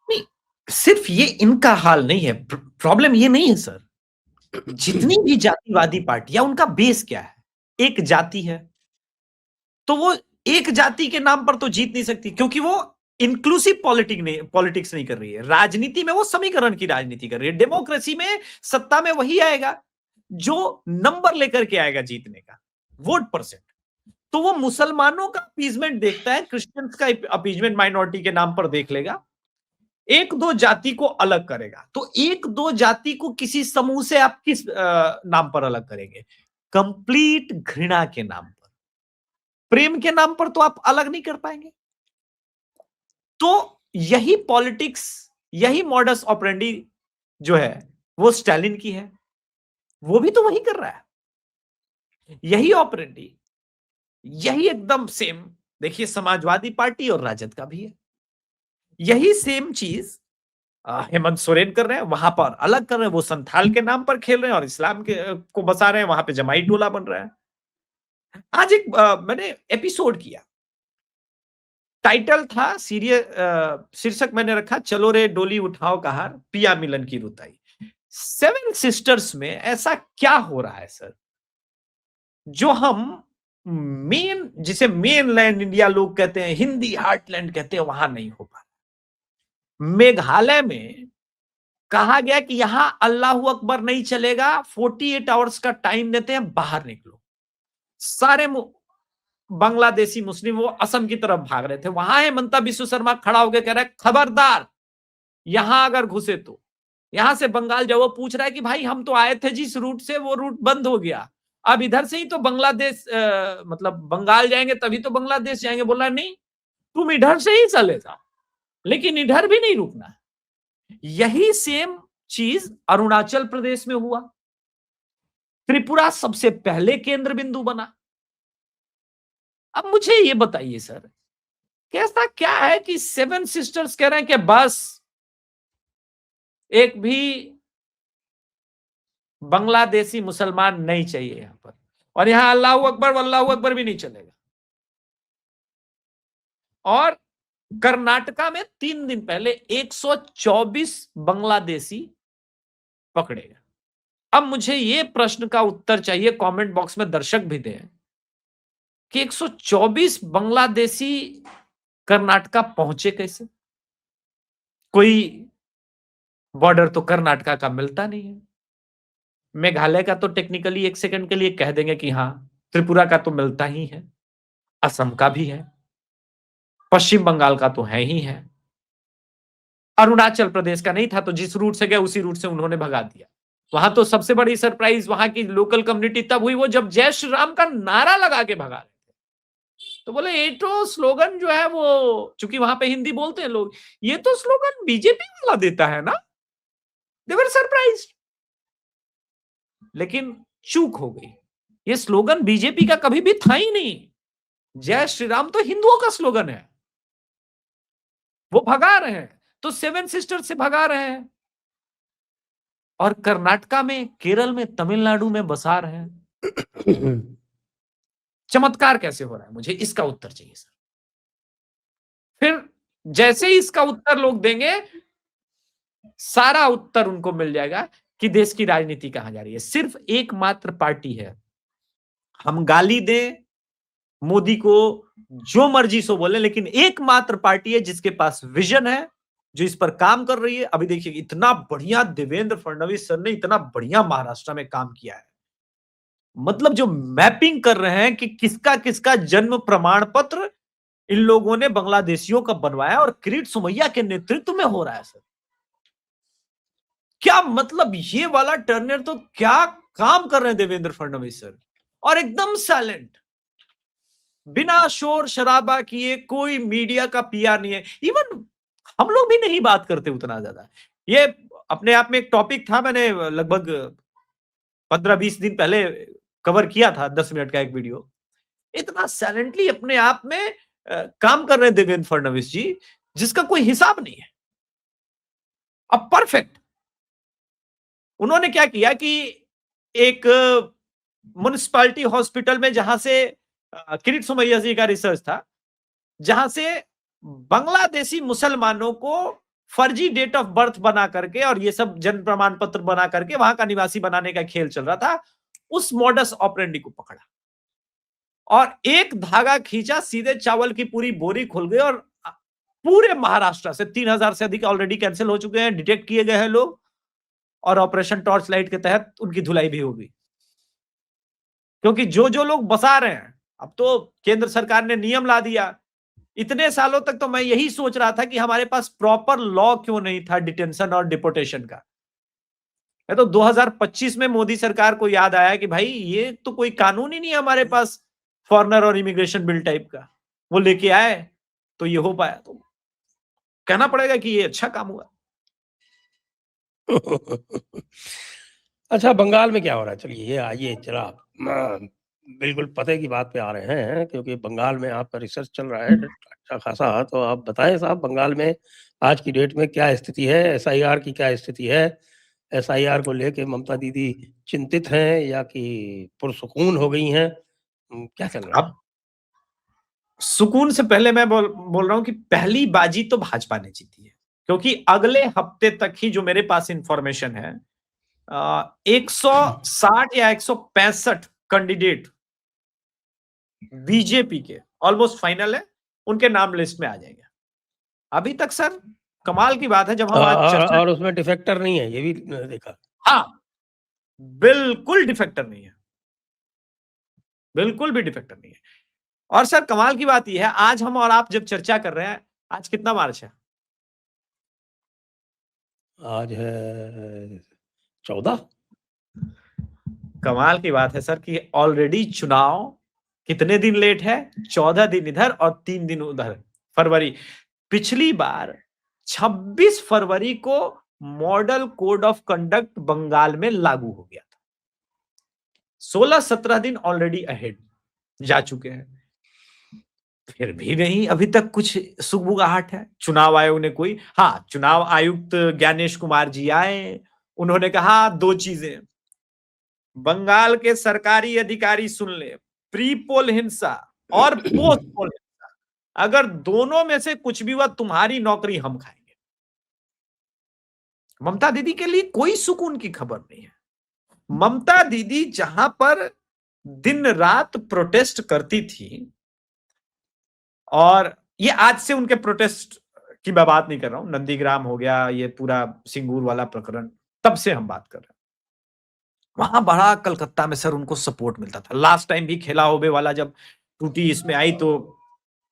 नहीं, सिर्फ ये इनका हाल नहीं है, प्रॉब्लम ये नहीं है सर। जितनी भी जातिवादी पार्टियां, उनका बेस क्या है? एक जाति है, तो वो एक जाति के नाम पर तो जीत नहीं सकती, क्योंकि वो इंक्लूसिव पॉलिटिक्स नहीं कर रही है। राजनीति में वो समीकरण की राजनीति कर रही है। डेमोक्रेसी में सत्ता में वही आएगा जो नंबर लेकर के आएगा जीतने का, वोट परसेंट। तो वो मुसलमानों का अपीजमेंट देखता है, क्रिश्चियंस का अपीजमेंट माइनॉरिटी के नाम पर देख लेगा, एक दो जाति को अलग करेगा। तो एक दो जाति को किसी समूह से आप किस नाम पर अलग करेंगे? कंप्लीट घृणा के नाम पर, प्रेम के नाम पर तो आप अलग नहीं कर पाएंगे। तो यही पॉलिटिक्स, यही मॉडस ऑपरेंडी जो है वो स्टालिन की है, वो भी तो वही कर रहा है, यही ऑपरेंडी, यही एकदम सेम। देखिए समाजवादी पार्टी और राजद का भी है, यही सेम चीज हेमंत सोरेन कर रहे हैं, वहां पर अलग कर रहे हैं, वो संथाल के नाम पर खेल रहे हैं और इस्लाम के को बसा रहे हैं, वहां पे जमाई टोला बन रहा है। आज एक मैंने एपिसोड किया टाइटल था शीर्षक मैंने रखा, चलो रे डोली उठाओ कहार, पिया मिलन की रुताई। सेवन सिस्टर्स में ऐसा क्या हो रहा है सर, जो हम जिसे मेन लैंड इंडिया लोग कहते हैं, हिंदी हार्टलैंड कहते हैं, वहां नहीं हो पा रहा। मेघालय में कहा गया कि यहां अल्लाह अकबर नहीं चलेगा, 48 आवर्स का टाइम देते हैं, बाहर निकलो। सारे बांग्लादेशी मुस्लिम वो असम की तरफ भाग रहे थे, वहां हेमंता बिश्व शर्मा खड़ा होकर कह रहा है खबरदार यहां अगर घुसे तो, यहां से बंगाल जाओ। वो पूछ रहा है कि भाई हम तो आए थे जिस रूट से, वो रूट बंद हो गया, अब इधर से ही तो बांग्लादेश मतलब बंगाल जाएंगे तभी तो बांग्लादेश जाएंगे। बोला नहीं, तुम इधर से ही चले जाओ, लेकिन इधर भी नहीं रुकना। यही सेम चीज अरुणाचल प्रदेश में हुआ। त्रिपुरा सबसे पहले केंद्र बिंदु बना। अब मुझे ये बताइए सर, कैसा क्या है कि सेवन सिस्टर्स कह रहे हैं कि बस एक भी बांग्लादेशी मुसलमान नहीं चाहिए यहां पर, और यहां अल्लाह अकबर भी नहीं चलेगा। और कर्नाटका में 3 दिन पहले 124 बांग्लादेशी पकड़े गए। अब मुझे ये प्रश्न का उत्तर चाहिए, कमेंट बॉक्स में दर्शक भी दें कि 124 बांग्लादेशी कर्नाटका पहुंचे कैसे? कोई बॉर्डर तो कर्नाटका का मिलता नहीं है। मेघालय का तो टेक्निकली 1 सेकंड के लिए कह देंगे कि हाँ, त्रिपुरा का तो मिलता ही है, असम का भी है, पश्चिम बंगाल का तो है ही है, अरुणाचल प्रदेश का नहीं था, तो जिस रूट से गए उसी रूट से उन्होंने भगा दिया। वहां तो सबसे बड़ी सरप्राइज वहां की लोकल कम्युनिटी तब हुई वो जब जय श्री राम का नारा लगा के भगा रहे थे। तो बोले ये तो स्लोगन जो है वो, चूंकि वहां पे हिंदी बोलते हैं लोग, ये तो स्लोगन बीजेपी वाला देता है ना। दे वर सरप्राइज्ड। लेकिन चूक हो गई, ये स्लोगन बीजेपी का कभी भी था ही नहीं। जय श्री राम तो हिंदुओं का स्लोगन है, वो भगा रहे हैं, तो सेवन सिस्टर से भगा रहे हैं, और कर्नाटका में, केरल में, तमिलनाडु में बसा रहे हैं। चमत्कार कैसे हो रहा है, मुझे इसका उत्तर चाहिए सर। फिर जैसे ही इसका उत्तर लोग देंगे, सारा उत्तर उनको मिल जाएगा कि देश की राजनीति कहां जा रही है। सिर्फ एकमात्र पार्टी है, हम गाली दें मोदी को, जो मर्जी सो बोले, लेकिन एकमात्र पार्टी है जिसके पास विजन है, जो इस पर काम कर रही है। अभी देखिए इतना बढ़िया देवेंद्र फडणवीस सर ने इतना बढ़िया महाराष्ट्र में काम किया है, मतलब जो मैपिंग कर रहे हैं कि किसका किसका जन्म प्रमाण पत्र इन लोगों ने बांग्लादेशियों का बनवाया, और किरीट सोमैया के नेतृत्व में हो रहा है सर। क्या मतलब, ये वाला टर्नर तो क्या काम कर रहे हैं देवेंद्र फडणवीस सर, और एकदम साइलेंट, बिना शोर शराबा किए, कोई मीडिया का पीआर नहीं है। इवन हम लोग भी नहीं बात करते उतना ज्यादा। ये अपने आप में एक टॉपिक था, मैंने लगभग 15-20 दिन पहले कवर किया था, 10 मिनट का एक वीडियो। इतना साइलेंटली अपने आप में काम कर रहे हैं देवेंद्र फडणवीस जी, जिसका कोई हिसाब नहीं है। अब परफेक्ट उन्होंने क्या किया कि एक म्युनिसिपैलिटी हॉस्पिटल में, जहां से किरीट सोमैया जी का रिसर्च था, जहां से बांग्लादेशी मुसलमानों को फर्जी डेट ऑफ बर्थ बना करके और ये सब जन्म प्रमाण पत्र बना करके वहां का निवासी बनाने का खेल चल रहा था, उस मॉडस ऑपरेंडी को पकड़ा और एक धागा खींचा, सीधे चावल की पूरी बोरी खुल गई, और पूरे महाराष्ट्र से 3000 से अधिक ऑलरेडी कैंसिल हो चुके हैं, डिटेक्ट किए गए हैं लोग, और ऑपरेशन टॉर्च लाइट के तहत उनकी धुलाई भी होगी। क्योंकि जो जो लोग बसा रहे हैं, अब तो केंद्र सरकार ने नियम ला दिया। इतने सालों तक तो मैं यही सोच रहा था कि हमारे पास प्रॉपर लॉ क्यों नहीं था डिटेंशन और डिपोर्टेशन का। तो 2025 में मोदी सरकार को याद आया कि भाई ये तो कोई कानून ही नहीं है हमारे पास, फॉरेनर और इमिग्रेशन बिल टाइप का, वो लेके आए तो ये हो पाया। तो कहना पड़ेगा कि ये अच्छा काम हुआ। अच्छा, बंगाल में क्या हो रहा है? चलिए ये आइए जरा बिल्कुल पते की बात पे आ रहे हैं, क्योंकि बंगाल में आपका रिसर्च चल रहा है अच्छा खासा। तो आप बताएं साहब, बंगाल में आज की डेट में क्या स्थिति है, एसआईआर की क्या स्थिति है? एसआईआर को लेके ममता दीदी चिंतित हैं या कि पुरसुकून हो गई हैं? क्या चल रहा है? सुकून से पहले मैं बोल रहा हूं कि पहली बाजी तो भाजपा ने जीती है, क्योंकि अगले हफ्ते तक ही जो मेरे पास इंफॉर्मेशन है 160 या 165 कैंडिडेट बीजेपी के ऑलमोस्ट फाइनल है, उनके नाम लिस्ट में आ जाएंगे। अभी तक सर कमाल की बात है, जब हम आज चर्चा और उसमें डिफेक्टर नहीं है, ये भी देखा। हाँ, बिल्कुल डिफेक्टर नहीं है, बिल्कुल भी डिफेक्टर नहीं है। और सर कमाल की बात यह है, आज हम और आप जब चर्चा कर रहे हैं, आज कितना मार्च है? आज है 14। कमाल की बात है सर कि ऑलरेडी चुनाव कितने दिन लेट है? 14 दिन इधर और 3 दिन उधर। फरवरी, पिछली बार 26 फरवरी को model code of conduct Bengal में लागू हो गया था। 16-17 दिन ऑलरेडी अहेड जा चुके हैं, फिर भी नहीं अभी तक कुछ सुगबुगाहट है। चुनाव आयोग ने कोई, हाँ, चुनाव आयुक्त ज्ञानेश कुमार जी आए, उन्होंने कहा 2 चीजें, बंगाल के सरकारी अधिकारी सुन ले, प्री पोल हिंसा और पोस्ट पोल हिंसा, अगर दोनों में से कुछ भी हुआ तुम्हारी नौकरी हम खाएंगे। ममता दीदी के लिए कोई सुकून की खबर नहीं है। ममता दीदी जहां पर दिन रात प्रोटेस्ट करती थी, और ये आज से उनके प्रोटेस्ट की मैं बात नहीं कर रहा हूं, नंदीग्राम हो गया, ये पूरा सिंगूर वाला प्रकरण, तब से हम बात कर रहे हैं। वहां बड़ा कलकत्ता में सर उनको सपोर्ट मिलता था। लास्ट टाइम भी खेला होबे वाला जब टूटी इसमें आई तो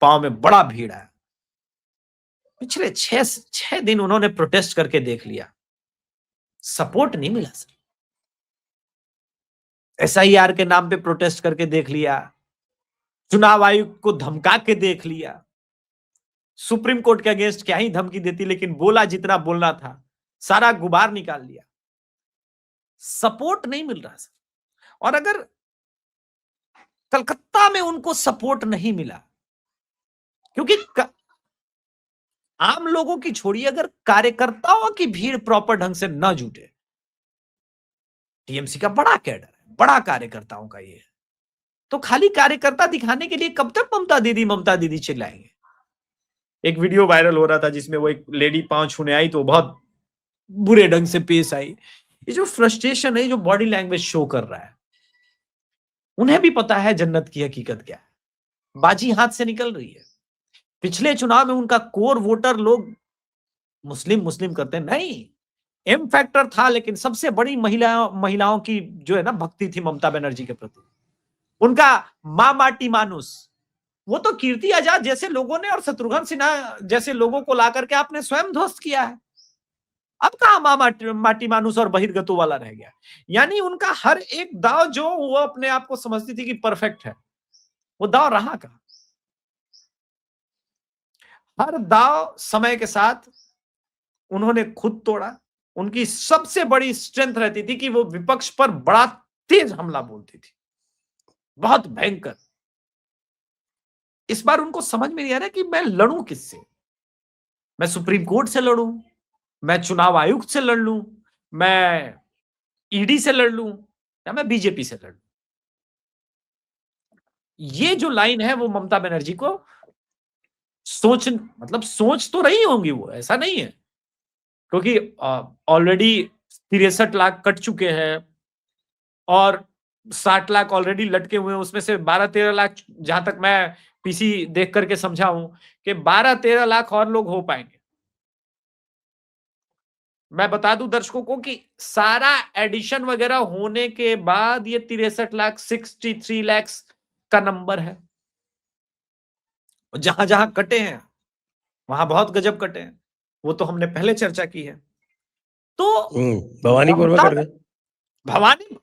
पांव में बड़ा भीड़ आया। पिछले 6 दिन उन्होंने प्रोटेस्ट करके देख लिया, सपोर्ट नहीं मिला सर। एसआईआर के नाम पे प्रोटेस्ट करके देख लिया, चुनाव आयोग को धमका के देख लिया, सुप्रीम कोर्ट के अगेंस्ट क्या ही धमकी देती, लेकिन बोला जितना बोलना था, सारा गुबार निकाल लिया, सपोर्ट नहीं मिल रहा सर। और अगर कलकत्ता में उनको सपोर्ट नहीं मिला, क्योंकि आम लोगों की छोड़िए, अगर कार्यकर्ताओं की भीड़ प्रॉपर ढंग से न जुटे, टीएमसी का बड़ा कैडर है, बड़ा कार्यकर्ताओं का ये है, तो खाली कार्यकर्ता दिखाने के लिए कब तक ममता दीदी चिल्लाएंगे? एक वीडियो वायरल हो रहा था जिसमें वो एक लेडी पांव छूने आई तो बहुत बुरे ढंग से पेश आई। ये जो फ्रस्ट्रेशन है, जो बॉडी लैंग्वेज शो कर रहा है, उन्हें भी पता है जन्नत की हकीकत क्या है, बाजी हाथ से निकल रही है। पिछले चुनाव में उनका कोर वोटर लोग मुस्लिम करते नहीं, एम फैक्टर था, लेकिन सबसे बड़ी महिलाओं की जो है ना भक्ति थी ममता बनर्जी के प्रति, उनका मां माटी मानुस, वो तो कीर्ति आजाद जैसे लोगों ने और शत्रुघ्न सिन्हा जैसे लोगों को ला करके आपने स्वयं ध्वस्त किया है। अब कहां मां माटी मानुस और बहिर्गतों वाला रह गया? यानी उनका हर एक दाव जो वो अपने आप को समझती थी कि परफेक्ट है, वो दाव रहा कहां? हर दाव समय के साथ उन्होंने खुद तोड़ा। उनकी सबसे बड़ी स्ट्रेंथ रहती थी कि वो विपक्ष पर बड़ा तेज हमला बोलती थी, बहुत भयंकर। इस बार उनको समझ में नहीं आ रहा कि मैं लड़ूं किससे? मैं सुप्रीम कोर्ट से लड़ूं, मैं चुनाव आयुक्त से लड़ लूं, मैं ईडी से लड़ लूं, या मैं बीजेपी से लड़ लूं? ये जो लाइन है वो ममता बनर्जी को सोच तो रही होंगी वो, ऐसा नहीं है, क्योंकि ऑलरेडी 63 लाख कट चुके हैं और 60 लाख ऑलरेडी लटके हुए हैं, उसमें से 12-13 लाख, जहां तक मैं पीसी देख करके समझा हूं कि 12-13 लाख और लोग हो पाएंगे। मैं बता दूं दर्शकों को कि सारा एडिशन वगैरह होने के बाद ये 63 लाख 63 लाख का नंबर है। जहां जहां कटे हैं वहां बहुत गजब कटे हैं, वो तो हमने पहले चर्चा की है। तो भवानीपुर में कट गए। भवानी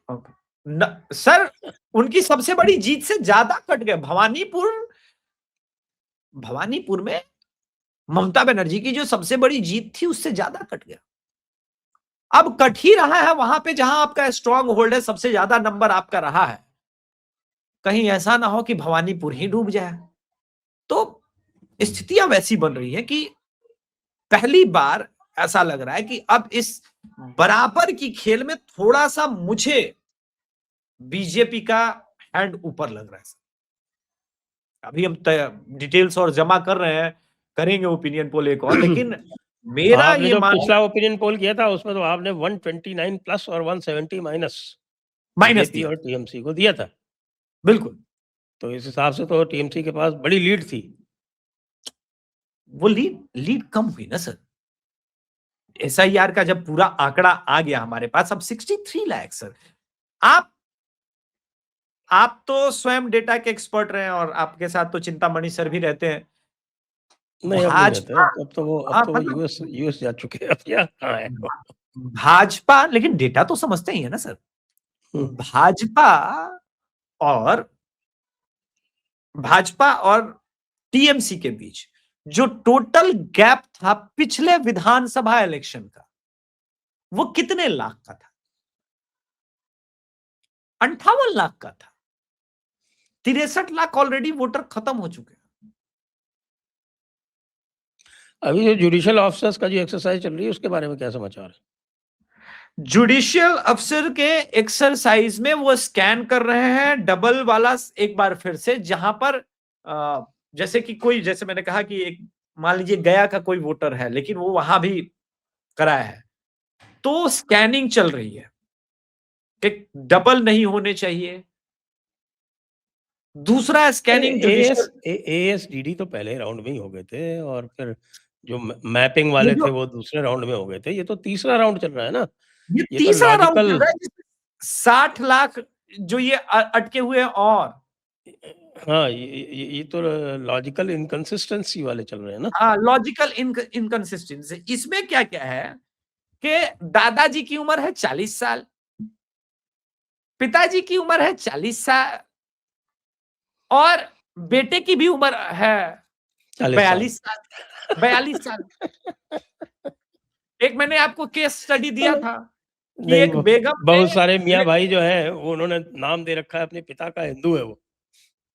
सर उनकी सबसे बड़ी जीत से ज्यादा कट गए। भवानीपुर में ममता बनर्जी की जो सबसे बड़ी जीत थी उससे ज्यादा कट गया। अब कट ही रहा है वहां पे जहां आपका स्ट्रांग होल्ड है, सबसे ज्यादा नंबर आपका रहा है। कहीं ऐसा ना हो कि भवानीपुर ही डूब जाए। तो स्थितियां वैसी बन रही है कि पहली बार ऐसा लग रहा है कि अब इस बराबर की खेल में थोड़ा सा मुझे बीजेपी का हैंड ऊपर लग रहा है। अभी हम डिटेल्स और जमा कर रहे हैं, करेंगे ओपिनियन पोल एक और, लेकिन मेरा आपने ये जो मानना पिछला ओपिनियन पोल किया था उसमें तो आपने 129 प्लस और 170 माइनस माइनस बीजेपी दिया, और टीएमसी को दिया था। बिल्कुल। तो इस हिसाब से तो टीएमसी के पास बड़ी लीड थी। वो लीड कम हुई ना सर। एसआईआर का जब पूरा आंकड़ा आ गया हमारे पास, अब 63 लाख सर। आप तो स्वयं डेटा के एक्सपर्ट रहे हैं और आपके साथ तो चिंतामणि सर भी रहते हैं। नहीं, अब नहीं रहते, भाजपा, अब तो वो मतलब यूएस जा चुके हैं, अब यहाँ कहाँ है वो? भाजपा, लेकिन डेटा तो समझते ही है ना सर। भाजपा और टीएमसी के बीच जो टोटल गैप था पिछले विधानसभा इलेक्शन का, वो कितने लाख का था? 58 लाख का था। 63 लाख ऑलरेडी वोटर खत्म हो चुके हैं। अभी जो जुडिशियल ऑफिसर्स का जो एक्सरसाइज चल रही है उसके बारे में क्या समाचार है? जुडिशियल अफसर के एक्सरसाइज में वो स्कैन कर रहे हैं डबल वाला एक बार फिर से, जहां पर जैसे कि कोई, जैसे मैंने कहा कि एक मान लीजिए गया का कोई वोटर है लेकिन वो वहां भी कराया है, तो स्कैनिंग चल रही है कि डबल नहीं होने चाहिए। दूसरा स्कैनिंग जुडिशियल, एएसडीडी तो पहले राउंड में ही हो गए थे और फिर जो मैपिंग ये वाले जो थे वो दूसरे राउंड में हो गए थे। ये तो तीसरा राउंड चल रहा है ना। ये ये तो तीसरा राउंड लॉजिकल, चल रहा है जिसमें 60 लाख जो ये अटके हुए हैं। और हाँ, ये तो लॉजिकल इनकंसिस्टेंसी वाले चल रहे हैं ना। हाँ, लॉजिकल इनकंसिस्टेंसी। इसमें क्या क्या है कि दादाजी की उम्र है 40 साल, पिताजी की उम्र है 40 साल, और बेटे की भी उम्र है 40 साल 42 साल। 42 साल। एक मैंने आपको केस स्टडी दिया था कि नहीं, एक वो बेगम बहुत सारे मियाँ ने, भाई जो है वो उन्होंने नाम दे रखा है अपने पिता का, हिंदू है वो।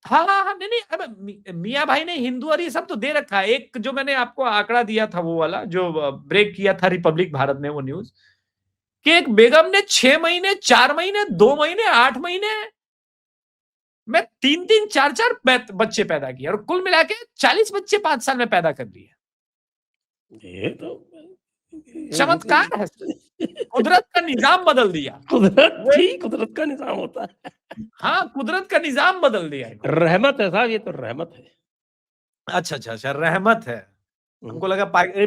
हाँ हाँ हाँ, नहीं नहीं, अब मियाँ भाई ने हिंदू और ये सब तो दे रखा है। एक जो मैंने आपको आंकड़ा दिया था वो वाला जो ब्रेक किया था रिपब्लिक भारत ने, वो न्यूज कि एक बेगम ने 6 महीने, 4 महीने, 2 महीने, 8 महीने में 3-3, 4-4 बच्चे पैदा किए और कुल मिला के 40 बच्चे 5 साल में पैदा कर लिए। ये तो चमत्कार है। कुदरत का निजाम बदल दिया। कुदरत का निजाम होता है। हाँ, कुदरत का निजाम बदल दिया इन्होंने। रहमत है साहब, ये तो रहमत है। अच्छा अच्छा अच्छा, रहमत है। हम्म। हमको लगा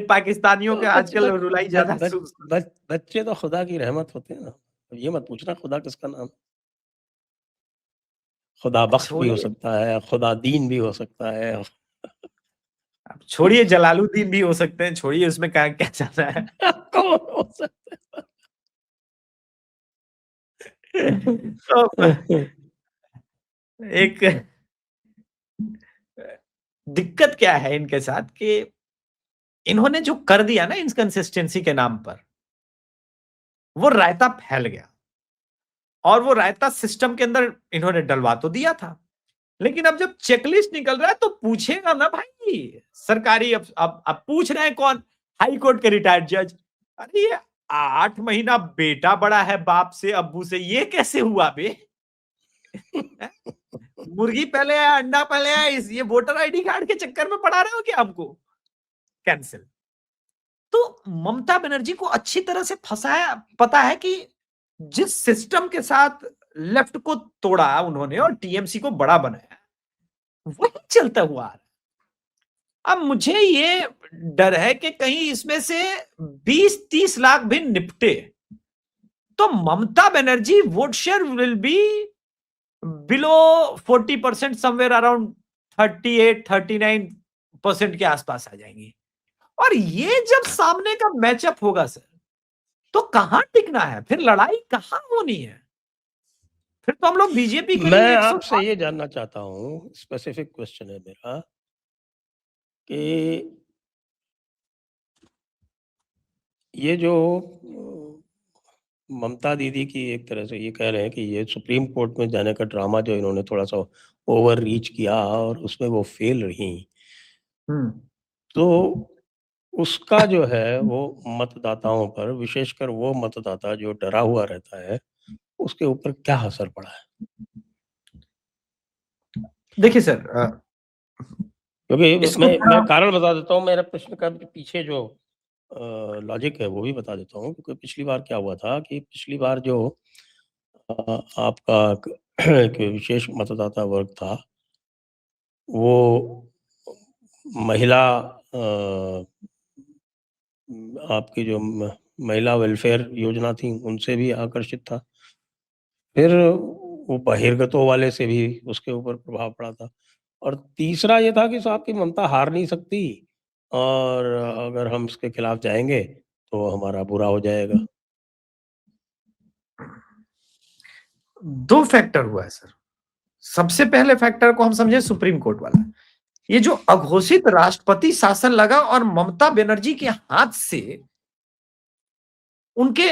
पाकिस्तानियों के तो बच, आजकल बच, रुलाई बच, ज्यादा बच, बच, बच्चे तो खुदा की रहमत होते हैं ना। ये मत पूछना खुदा किसका नाम। खुदा बख्श भी हो छोड़िए, सकता है, खुदा दीन भी हो सकता है। अब छोड़िए, जलालुद्दीन भी हो सकते हैं, छोड़िए उसमें क्या क्या चल रहा है। कौन हो सकता तो है? एक दिक्कत क्या है इनके साथ कि इन्होंने जो कर दिया ना इनकंसिस्टेंसी के नाम पर, वो रायता फैल गया और वो रायता सिस्टम के अंदर इन्होंने डलवा तो दिया था, लेकिन अब जब चेकलिस्ट निकल रहा है तो पूछेगा ना भाई सरकारी। अब पूछ रहे हैं कौन? हाई कोर्ट के रिटायर्ड जज। अरे ये 8 महीना बेटा बड़ा है बाप से, अब्बू से, ये कैसे हुआ बे? मुर्गी पहले है, अंडा पहले है, ये वोटर आईडी कार्ड के चक्कर में पड़ा रहे हो क्या हमको? कैंसिल। तो ममता बनर्जी को अच्छी तरह से फंसाया, पता है कि जिस सिस्टम के साथ लेफ्ट को तोड़ा उन्होंने और टीएमसी को बड़ा बनाया, वही चलता हुआ आ रहा है। अब मुझे ये डर है कि कहीं इसमें से 20-30 लाख भी निपटे तो Mamata Banerjee vote share will be below 40%, somewhere around 38-39% के आसपास आ जाएंगी। और ये जब सामने का मैचअप होगा सर, तो कहां टिकना है फिर? लड़ाई कहां होनी है? फिर तो हम लोग बीजेपी के मैं ही 100। आपसे ये जानना चाहता हूँ, स्पेसिफिक क्वेश्चन है मेरा कि ये जो ममता दीदी की एक तरह से ये कह रहे हैं कि ये सुप्रीम कोर्ट में जाने का ड्रामा जो इन्होंने थोड़ा सा ओवर रीच किया और उसमें वो फेल रही, तो उसका जो है वो मतदाताओं पर, विशेषकर वो मतदाता जो डरा हुआ रहता है, उसके ऊपर क्या असर पड़ा है? देखिए सर, क्योंकि इसको थोड़ा मैं कारण बता देता हूँ, मेरा प्रश्न का पीछे जो लॉजिक है वो भी बता देता हूँ, क्योंकि पिछली बार क्या हुआ था कि पिछली बार जो आपका एक विशेष मतदाता वर्ग था, वो महिला आपकी जो महिला वेलफेयर योजना थी, उनसे भी आकर्षित था। फिर वो बहिर्गतों वाले से भी उसके ऊपर प्रभाव पड़ा था। और तीसरा ये था कि साहब कि ममता हार नहीं सकती, और अगर हम इसके खिलाफ जाएँगे, तो हमारा बुरा हो जाएगा। 2 फैक्टर हुआ है सर। सबसे पहले फैक्टर को हम समझे सुप्रीम कोर्ट वाला। ये जो अघोषित राष्ट्रपति शासन लगा और ममता बनर्जी के हाथ से, उनके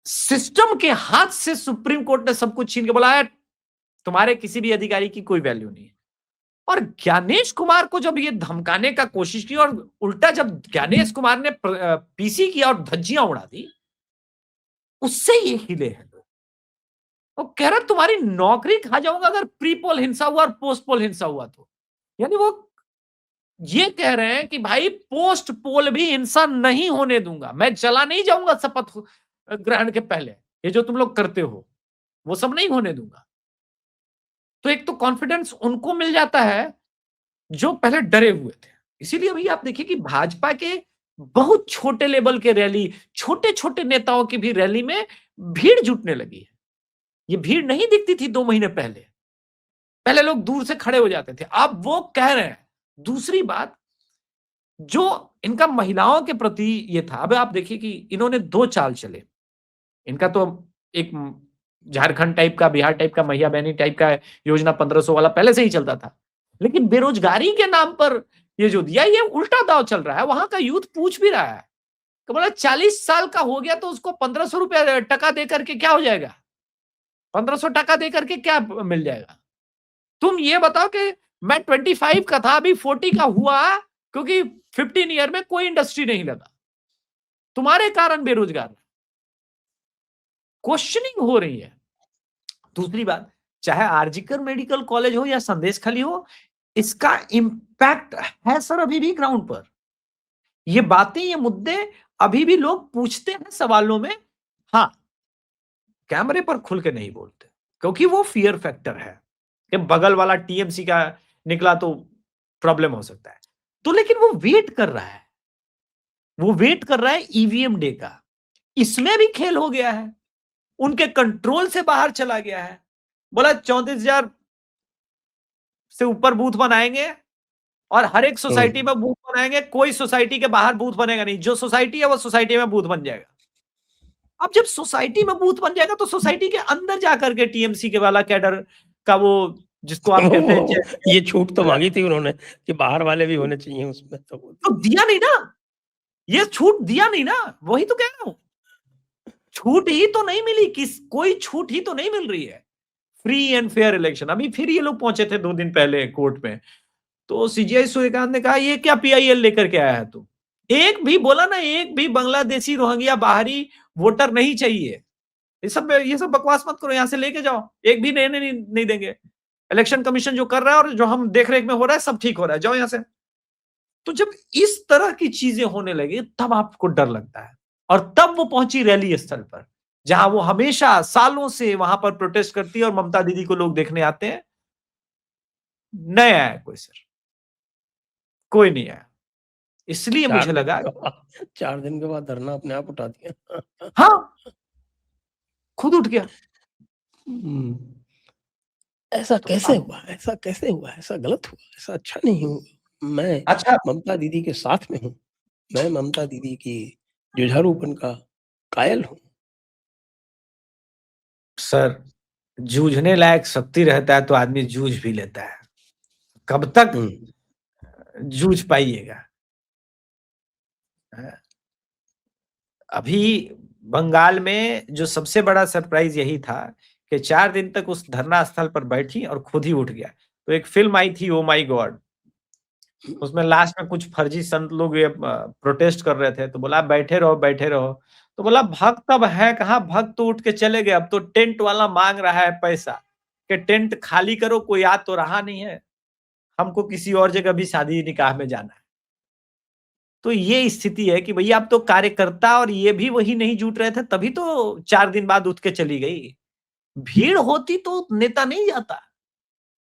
सिस्टम के हाथ से सुप्रीम कोर्ट ने सब कुछ छीन के बोला है, तुम्हारे किसी भी अधिकारी की कोई वैल्यू नहीं है। और ज्ञानेश कुमार को जब ये धमकाने का कोशिश की, और उल्टा जब ज्ञानेश कुमार ने पीसी किया और धज्जियां उड़ा दी, उससे ये हिले हैं लोग। वो कह रहा तुम्हारी नौकरी खा जाऊंगा अगर प्री पोल हिंसा हुआ और पोस्ट पोल हिंसा हुआ तो। यानी वो ये कह रहे हैं कि भाई पोस्ट पोल भी हिंसा नहीं होने दूंगा, मैं चला नहीं जाऊंगा शपथ ग्रहण के पहले, ये जो तुम लोग करते हो वो सब नहीं होने दूंगा। तो एक तो कॉन्फिडेंस उनको मिल जाता है जो पहले डरे हुए थे। इसीलिए अभी आप देखिए कि भाजपा के बहुत छोटे लेवल के रैली, छोटे-छोटे नेताओं की भी रैली में भीड़ जुटने लगी है। ये भीड़ नहीं दिखती थी 2 महीने पहले। पहले लोग दूर से खड़े हो जाते थे, अब वो कह रहे हैं। दूसरी बात, जो इनका महिलाओं के प्रति ये था, अब आप देखिए कि इन्होंने 2 चाल चले। इनका तो एक झारखंड टाइप का, बिहार टाइप का, मैया बहनी टाइप का योजना 1500 वाला पहले से ही चलता था। लेकिन बेरोजगारी के नाम पर ये जो दिया, ये उल्टा दांव चल रहा है। वहां का यूथ पूछ भी रहा है कि बोला 40 साल का हो गया तो उसको 1500 रुपया टका दे करके क्या हो जाएगा? 1500 टका दे करके क्या मिल जाएगा? तुम ये बताओ कि मैं 25 का था, अभी 40 का हुआ, क्योंकि 15 ईयर में कोई इंडस्ट्री नहीं लगा, तुम्हारे कारण बेरोजगार। क्वेश्चनिंग हो रही है। दूसरी बात, चाहे आरजीकर मेडिकल कॉलेज हो या संदेशखाली हो, इसका इंपैक्ट है सर अभी भी ग्राउंड पर। ये बातें, ये मुद्दे अभी भी लोग पूछते हैं सवालों में। हाँ, कैमरे पर खुल के नहीं बोलते, क्योंकि वो फियर फैक्टर है कि बगल वाला टीएमसी का निकला तो प्रॉब्लम हो सकता है। तो लेकिन वो वेट कर रहा है, वो वेट कर रहा है ईवीएम डे का। इसमें भी खेल हो गया है, उनके कंट्रोल से बाहर चला गया है। बोला 34,000 से ऊपर बूथ बनाएंगे और हर एक सोसाइटी में बूथ बनाएंगे, कोई सोसाइटी के बाहर बूथ बनेगा नहीं, जो सोसाइटी है वो सोसाइटी में बूथ बन जाएगा। अब जब सोसाइटी में बूथ बन जाएगा तो सोसाइटी के अंदर जाकर के टीएमसी के वाला कैडर का वो, जिसको आप कहते हैं ये छूट तो मांगी थी उन्होंने कि बाहर वाले भी होने चाहिए उसमें, तो दिया नहीं ना, ये छूट दिया नहीं ना, वही तो कह रहा हूं। छूट ही तो नहीं मिली, कोई छूट ही तो नहीं मिल रही है। फ्री एंड फेयर इलेक्शन, अभी फिर ये लोग पहुंचे थे 2 दिन पहले कोर्ट में, तो सीजीआई सूर्यकांत ने कहा ये क्या पीआईएल लेकर के आया है तू? एक भी बोला ना, एक भी बांग्लादेशी रोहिंग्या बाहरी वोटर नहीं चाहिए। ये सब बकवास मत करो, यहां से लेके जाओ, एक भी नहीं देंगे। इलेक्शन कमीशन जो कर रहा है और जो हम देख रेख में हो रहा है, सब ठीक हो रहा है, जाओ यहां से। तो जब इस तरह की चीजें होने लगी तब आपको डर लगता है, और तब वो पहुंची रैली स्थल पर, जहां वो हमेशा सालों से वहां पर प्रोटेस्ट करती है और ममता दीदी को लोग देखने आते हैं। नहीं आया कोई सर, कोई नहीं आया। इसलिए मुझे लगा 4 दिन के बाद धरना अपने आप उठा दिया। हाँ, खुद उठ गया। ऐसा तो कैसे हुआ? ऐसा कैसे हुआ? ऐसा गलत हुआ, ऐसा अच्छा नहीं हुआ। मैं अच्छा ममता दीदी के साथ में हूँ। मैं ममता दीदी की जुझारूपन का कायल हूँ। सर, जूझने लायक शक्ति रहता है तो आदमी जूझ भी लेता है। कब तक जूझ पाइएगा? अभी बंगाल में जो सबसे बड़ा सरप्राइज यही था कि 4 दिन तक उस धरना स्थल पर बैठी और खुद ही उठ गया। तो एक फिल्म आई थी ओ माय गॉड, उसमें लास्ट में कुछ फर्जी संत लोग ये प्रोटेस्ट कर रहे थे, तो बोला बैठे रहो बैठे रहो। तो बोला भक्त अब है कहाँ, भक्त तो उठ के चले गए, अब तो टेंट वाला मांग रहा है पैसा कि टेंट खाली करो, कोई आ तो रहा नहीं है। हमको किसी और जगह भी शादी निकाह में जाना है। तो ये स्थिति है कि भैया अब तो कार्यकर्ता और ये भी वही नहीं जुट रहे थे, तभी तो 4 दिन बाद उठ के चली गई। भीड़ होती तो नेता नहीं जाता।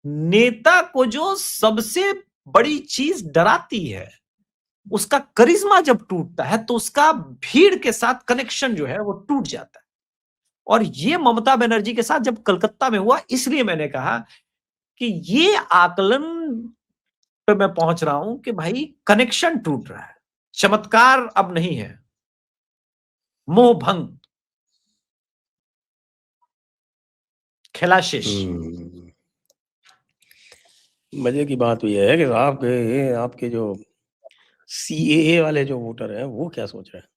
नेता को जो सबसे बड़ी चीज डराती है, उसका करिश्मा जब टूटता है तो उसका भीड़ के साथ कनेक्शन जो है वो टूट जाता है। और ये ममता बनर्जी के साथ जब कलकत्ता में हुआ, इसलिए मैंने कहा कि ये आकलन पे मैं पहुंच रहा हूं कि भाई कनेक्शन टूट रहा है, चमत्कार अब नहीं है, मोह भंग, खिलाशिश। मजे की बात तो ये है कि आपके जो सीएए वाले जो वोटर हैं वो क्या सोच रहे हैं?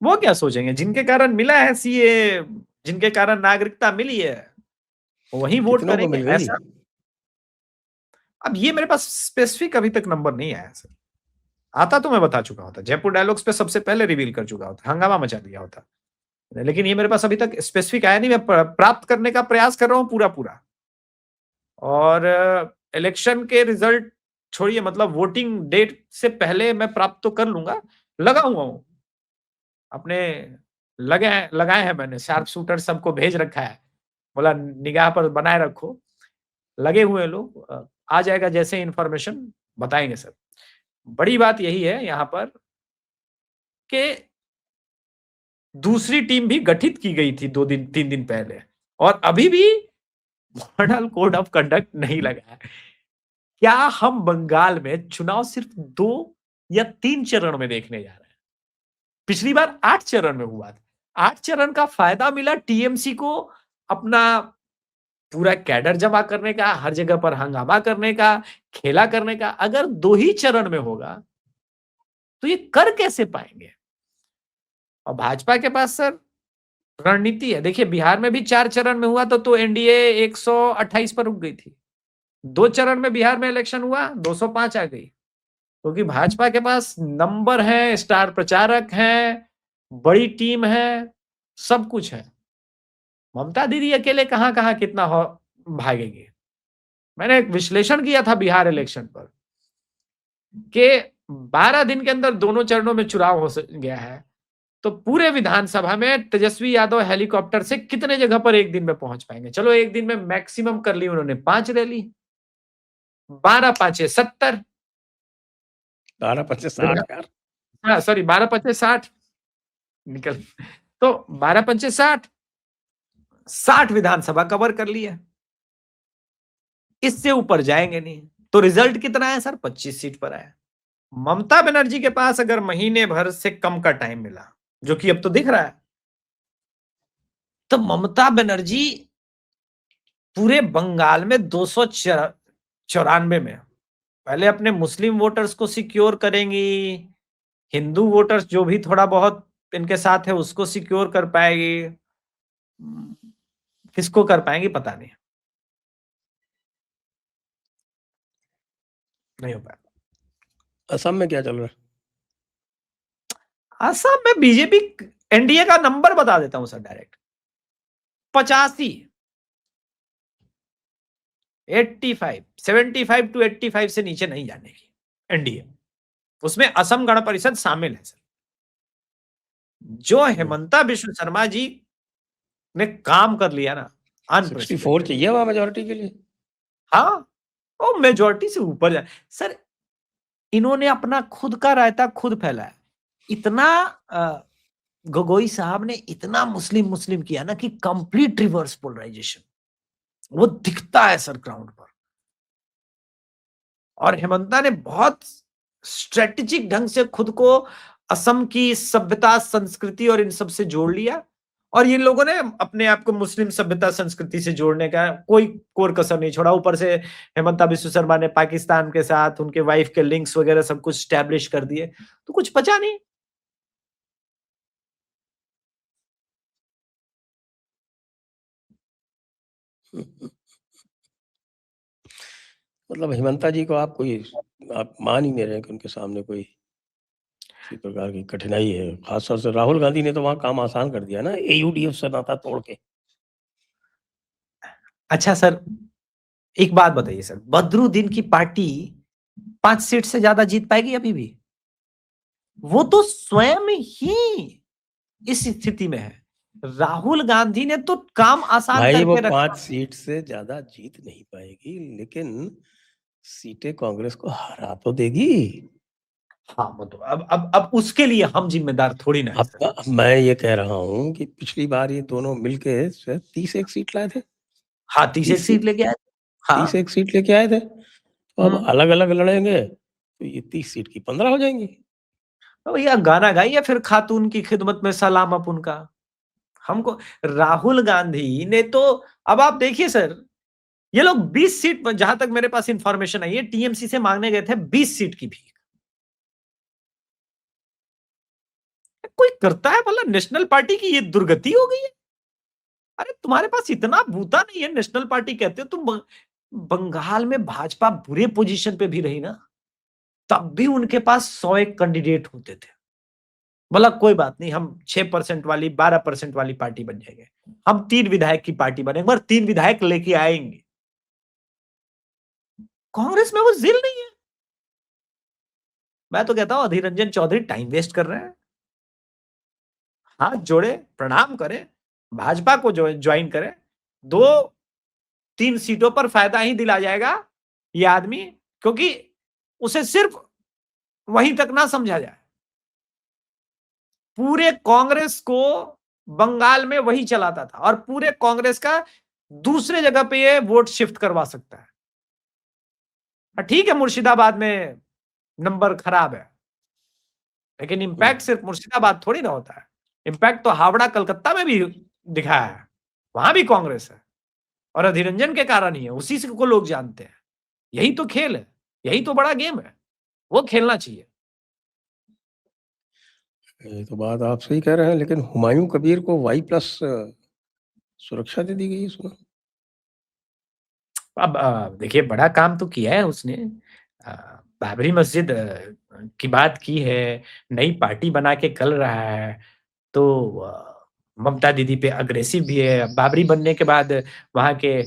वो क्या सोचेंगे? जिनके कारण मिला है सीए, जिनके कारण नागरिकता मिली है, वही वोट कितनों को करेंगे। मिल गई? ऐसा अब ये मेरे पास स्पेसिफिक अभी तक नंबर नहीं आया सर। आता तो मैं बता चुका होता, जयपुर डायलॉग्स पे सबसे पहले रिवील कर चुका होता, हंगामा मचा दिया होता। लेकिन ये मेरे पास अभी तक स्पेसिफिक आया नहीं। मैं प्राप्त करने का प्रयास कर रहा हूं पूरा पूरा। और इलेक्शन के रिजल्ट छोड़िए, मतलब वोटिंग डेट से पहले मैं प्राप्त तो कर लूंगा। लगा हुआ हूं अपने, लगाए हैं मैंने, शार्प शूटर सबको भेज रखा है, बोला निगाह पर बनाए रखो। लगे हुए लोग, आ जाएगा जैसे इंफॉर्मेशन बताएंगे सर। बड़ी बात यही है यहां पर कि दूसरी टीम भी गठित की गई थी 2 दिन 3 दिन पहले, और अभी भी मॉडल कोड ऑफ कंडक्ट नहीं लगा है। क्या हम बंगाल में चुनाव सिर्फ 2 या 3 चरण में देखने जा रहे हैं? पिछली बार 8 चरण में हुआ था। 8 चरण का फायदा मिला टीएमसी को, अपना पूरा कैडर जमा करने का, हर जगह पर हंगामा करने का, खेला करने का। अगर 2 ही चरण में होगा तो ये कर कैसे पाएंगे? और भाजपा के पास सर रणनीति है। देखिए बिहार में भी 4 चरण में हुआ तो एनडीए 128 पर रुक गई थी। 2 चरण में बिहार में इलेक्शन हुआ, 205 आ गई, क्योंकि भाजपा के पास नंबर है, स्टार प्रचारक हैं, बड़ी टीम है, सब कुछ है। ममता दीदी अकेले कहां-कहां कितना भागेगी। मैंने एक विश्लेषण किया था बिहार इलेक्शन पर कि 12 दिन के अंदर दोनों चरणों में चुनाव हो गया है, तो पूरे विधानसभा में तेजस्वी यादव हेलीकॉप्टर से कितने जगह पर एक दिन में पहुंच पाएंगे? चलो एक दिन में मैक्सिमम कर ली उन्होंने 5 रैली, 12 पांचे 70, 12 25 60 यार। हाँ सॉरी 12 पचे 60 निकल, तो 12 पंचे 60 विधानसभा कवर कर लिया, इससे ऊपर जाएंगे नहीं। तो रिजल्ट कितना है सर? 25 सीट पर आया। ममता बनर्जी के पास अगर महीने भर से कम का टाइम मिला, जो कि अब तो दिख रहा है, तो ममता बनर्जी पूरे बंगाल में 294 में पहले अपने मुस्लिम वोटर्स को सिक्योर करेंगी, हिंदू वोटर्स जो भी थोड़ा बहुत इनके साथ है उसको सिक्योर कर पाएगी, किसको कर पाएंगी पता नहीं, नहीं हो पाया। असम में क्या चल रहा है? असम में बीजेपी, एनडीए का नंबर बता देता हूं सर डायरेक्ट, 85, 85, 75 टू 85 से नीचे नहीं जाने की एनडीए। उसमें असम गण परिषद शामिल है सर। जो हेमंता बिश्व शर्मा जी ने काम कर लिया ना, 64 चाहिए वहां मेजोरिटी के लिए। हाँ, और मेजोरिटी से ऊपर जाए सर। इन्होंने अपना खुद का रायता खुद फैलाया। इतना गोगोई साहब ने इतना मुस्लिम मुस्लिम किया ना कि कंप्लीट रिवर्स पोलराइजेशन वो दिखता है सर ग्राउंड पर। और हेमंता ने बहुत स्ट्रेटेजिक ढंग से खुद को असम की सभ्यता संस्कृति और इन सब से जोड़ लिया, और ये लोगों ने अपने आप को मुस्लिम सभ्यता संस्कृति से जोड़ने का कोई कोर कसर नहीं छोड़ा। ऊपर से हेमंता बिस्व शर्मा ने पाकिस्तान के साथ उनके वाइफ के लिंक्स वगैरह सब कुछ स्टैब्लिश कर दिए, तो कुछ बचा नहीं। मतलब हेमंता जी को आप मान ही नहीं रहे कि उनके सामने कोई किसी प्रकार की कठिनाई है। खासतौर से राहुल गांधी ने तो वहां काम आसान कर दिया ना, एयूडीएफ से नाता तोड़ के। अच्छा सर, एक बात बताइए सर, बदरुद्दीन की पार्टी 5 सीट से ज्यादा जीत पाएगी अभी भी? वो तो स्वयं ही इस स्थिति में है। राहुल गांधी ने तो काम आसान भाई वो करके 5 रखा। सीट से ज्यादा जीत नहीं पाएगी, लेकिन सीटें कांग्रेस को हरा तो देगी। हाँ, मतलब अब उसके लिए हम जिम्मेदार थोड़ी ना है सर। अब मैं ये कह रहा हूँ कि पिछली बार ये दोनों मिलके शायद 31 सीट लाए थे। हाँ, 30 एक 30 सीट सीट लेके आए। 30 हाँ। एक सीट लेके आए थे। तो अब हम्म। अलग-अलग लड़ेंगे तो ये 30 सीट की 15 हो जाएंगी। तो भैया गाना गाइए फिर खातून की खिदमत में सलाम अप उनका। हमको राहुल गांधी ने तो, अब आप देखिए सर, ये लोग 20 सीट पर, जहां तक मेरे पास इंफॉर्मेशन आई है, टीएमसी से मांगने गए थे 20 सीट की भी। कोई करता है भला? नेशनल पार्टी की ये दुर्गति हो गई है। अरे तुम्हारे पास इतना बूता नहीं है, नेशनल पार्टी कहते हो तुम। बंगाल में भाजपा बुरे पोजीशन पे भी रही ना, तब भी उनके पास 101 कैंडिडेट होते थे। बोला कोई बात नहीं, हम 6% वाली 12% वाली पार्टी बन जाएंगे, हम 3 विधायक की पार्टी बनेंगे और 3 विधायक लेके आएंगे। कांग्रेस में वो जिल नहीं है। मैं तो कहता हूं अधीर रंजन चौधरी टाइम वेस्ट कर रहे हैं। हाथ जोड़े प्रणाम करें, भाजपा को ज्वाइन करें। 2-3 सीटों पर फायदा ही दिला जाएगा ये आदमी, क्योंकि उसे सिर्फ वहीं तक ना समझा जाए। पूरे कांग्रेस को बंगाल में वही चलाता था और पूरे कांग्रेस का दूसरे जगह पे ये वोट शिफ्ट करवा सकता है। ठीक है, मुर्शिदाबाद में नंबर खराब है, लेकिन इंपैक्ट सिर्फ मुर्शिदाबाद थोड़ी ना होता है। इंपैक्ट तो हावड़ा कलकत्ता में भी दिखा है, वहां भी कांग्रेस है और अधिरंजन के कारण ही है, उसी से को लोग जानते हैं। यही तो खेल है, यही तो बड़ा गेम है, वो खेलना चाहिए। ये तो बात आप सही कह रहे हैं, लेकिन हुमायूं कबीर को Y+ सुरक्षा दे दी गई है सुना। अब देखिए बड़ा काम तो किया है उसने। अ, बाबरी मस्जिद की बात की है, नई पार्टी बना के चल रहा है। तो ममता दीदी पे अग्रेसिव भी है। बाबरी बनने के बाद वहाँ के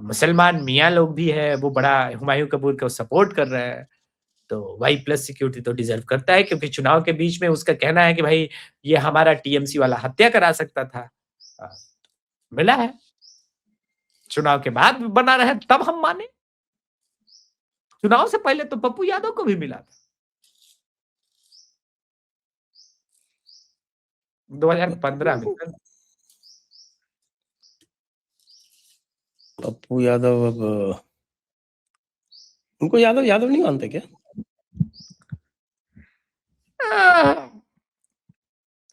मुसलमान मियाँ लोग भी है, वो बड़ा हुमायूं कबीर को सपोर्ट कर रहे हैं। तो Y+ सिक्योरिटी तो डिजर्व करता है, क्योंकि चुनाव के बीच में उसका कहना है कि भाई ये हमारा टीएमसी वाला हत्या करा सकता था। अ, मिला है, चुनाव के बाद बना रहे तब हम माने। चुनाव से पहले तो पप्पू यादव को भी मिला था 2015 में। पप्पू यादव अब उनको यादव यादव नहीं मानते क्या?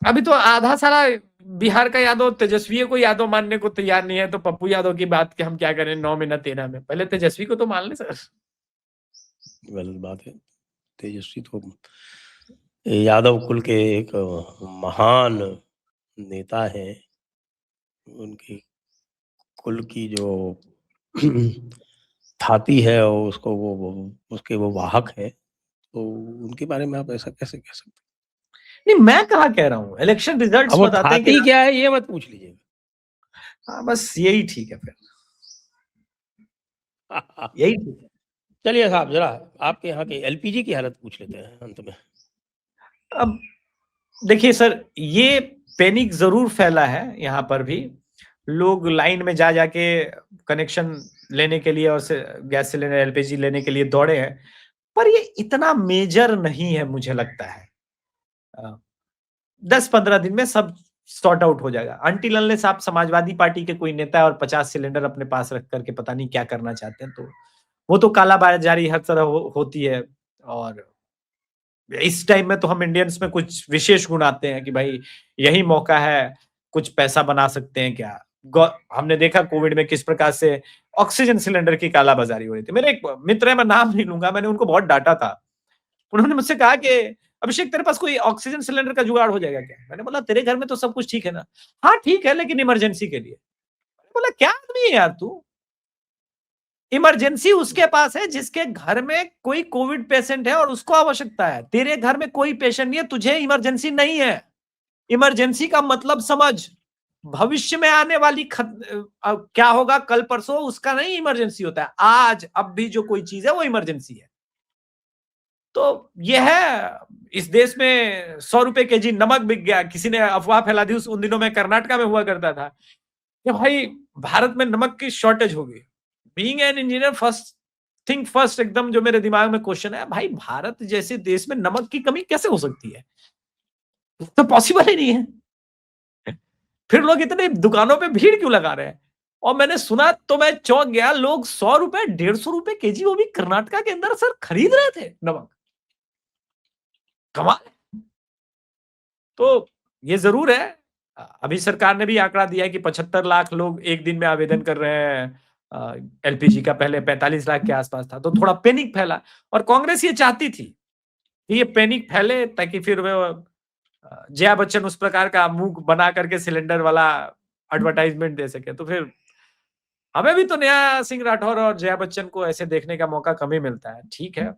अभी तो आधा सारा बिहार का यादव तेजस्वी को यादव मानने को तैयार नहीं है, तो पप्पू यादव की बात के हम क्या करें 9 में न 13 में। पहले तेजस्वी को तो मान ले सर। गलत बात है। तेजस्वी तो यादव कुल के एक महान नेता हैं। उनकी कुल की जो थाती है और उसको वो उसके वो वाहक है, तो उनके बारे में आप ऐसा कैसे कह सकते नहीं, मैं कहा कह रहा हूं, इलेक्शन हैं? अब रिजल्ट्स वो बताते हैं कि थाती क्या है ये मत पूछ लीजिएगा। हाँ, बस यही ठीक है फिर, यही ठीक है। चलिए साहब, जरा आपके यहाँ की एलपीजी की हालत पूछ लेते हैं अंत में। अब देखिए सर, ये पैनिक जरूर फैला है यहाँ पर भी। लोग लाइन में जा जाके कनेक्शन लेने के लिए और गैस सिलेंडर एलपीजी लेने के लिए दौड़े हैं, पर ये इतना मेजर नहीं है मुझे लगता है। 10-15 दिन में सब सॉर्ट आउट हो जाएगा। अनटिल अनलेस आप समाजवादी पार्टी के कोई नेता है और 50 सिलेंडर अपने पास रख करके पता नहीं क्या करना चाहते हैं, तो वो तो कालाबाजारी हर तरह होती है। और इस टाइम में तो हम इंडियंस में कुछ विशेष गुण आते हैं कि भाई यही मौका है, कुछ पैसा बना सकते हैं क्या। हमने देखा कोविड में किस प्रकार से ऑक्सीजन सिलेंडर की कालाबाजारी हो रही थी। मेरे एक मित्र है, मैं नाम नहीं लूंगा, मैंने उनको बहुत डांटा था। उन्होंने मुझसे कहा कि अभिषेक तेरे पास कोई ऑक्सीजन सिलेंडर का जुगाड़ हो जाएगा क्या? मैंने बोला तेरे घर में तो सब कुछ ठीक है ना? हाँ ठीक है, लेकिन इमरजेंसी के लिए। मैंने बोला क्या आदमी है यार तू? इमरजेंसी उसके पास है जिसके घर में कोई कोविड पेशेंट है और उसको आवश्यकता है। तेरे घर में कोई पेशेंट नहीं है, तुझे इमरजेंसी नहीं है। इमरजेंसी का मतलब समझ। भविष्य में आने वाली क्या होगा कल परसों, उसका नहीं इमरजेंसी होता है। आज अब भी जो कोई चीज है वो इमरजेंसी है। तो ये है, इस देश में 100 रुपए केजी नमक बिक गया, किसी ने अफवाह फैला दी, उन दिनों में कर्नाटका में हुआ करता था कि भाई भारत में नमक की शॉर्टेज होगी। Being an engineer, first thing first, एकदम जो मेरे दिमाग में क्वेश्चन है, भाई भारत जैसे देश में नमक की कमी कैसे हो सकती है? तो पॉसिबल ही नहीं है। फिर लोग इतने दुकानों पे भीड़ क्यों लगा रहे हैं? और मैंने सुना तो मैं चौंक गया, लोग 100 रुपए 150 रुपए केजी, वो भी कर्नाटका के अंदर सर खरीद रहे थे नमक। कमाल है। तो ये जरूर है, अभी सरकार ने भी आंकड़ा दिया है कि 75 लाख लोग एक दिन में आवेदन कर रहे हैं एलपीजी का, पहले 45 लाख के आसपास था। तो थोड़ा पैनिक फैला, और कांग्रेस ये चाहती थी कि ये पैनिक फैले ताकि फिर वो जया बच्चन उस प्रकार का मुंह बना करके सिलेंडर वाला एडवर्टाइजमेंट दे सके। तो फिर हमें भी तो नया सिंह राठौर और जया बच्चन को ऐसे देखने का मौका कम ही मिलता है। ठीक है,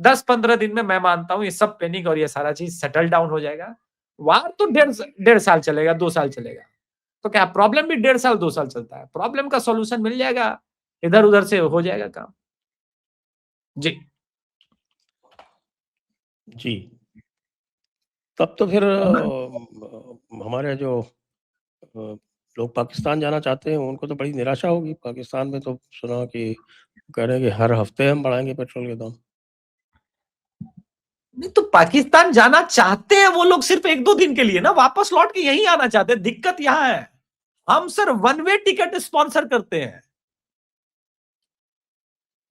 10-15 दिन में मैं मानता हूं ये सब पैनिक और ये सारा चीज सेटल डाउन हो जाएगा। वार तो 1.5 साल चलेगा, 2 साल चलेगा, तो क्या प्रॉब्लम भी 1.5 साल 2 साल चलता है? प्रॉब्लम का सॉल्यूशन मिल जाएगा, इधर उधर से हो जाएगा काम। जी जी। तब तो फिर हमारे जो लोग पाकिस्तान जाना चाहते हैं उनको तो बड़ी निराशा होगी। पाकिस्तान में तो सुना कि कह रहे हैं कि हर हफ्ते हम बढ़ाएंगे पेट्रोल के दाम। नहीं, तो पाकिस्तान जाना चाहते हैं वो लोग सिर्फ 1-2 दिन के लिए ना, वापस लौट के यही आना चाहते हैं। दिक्कत यहां है, हम sir one way ticket sponsor करते हैं,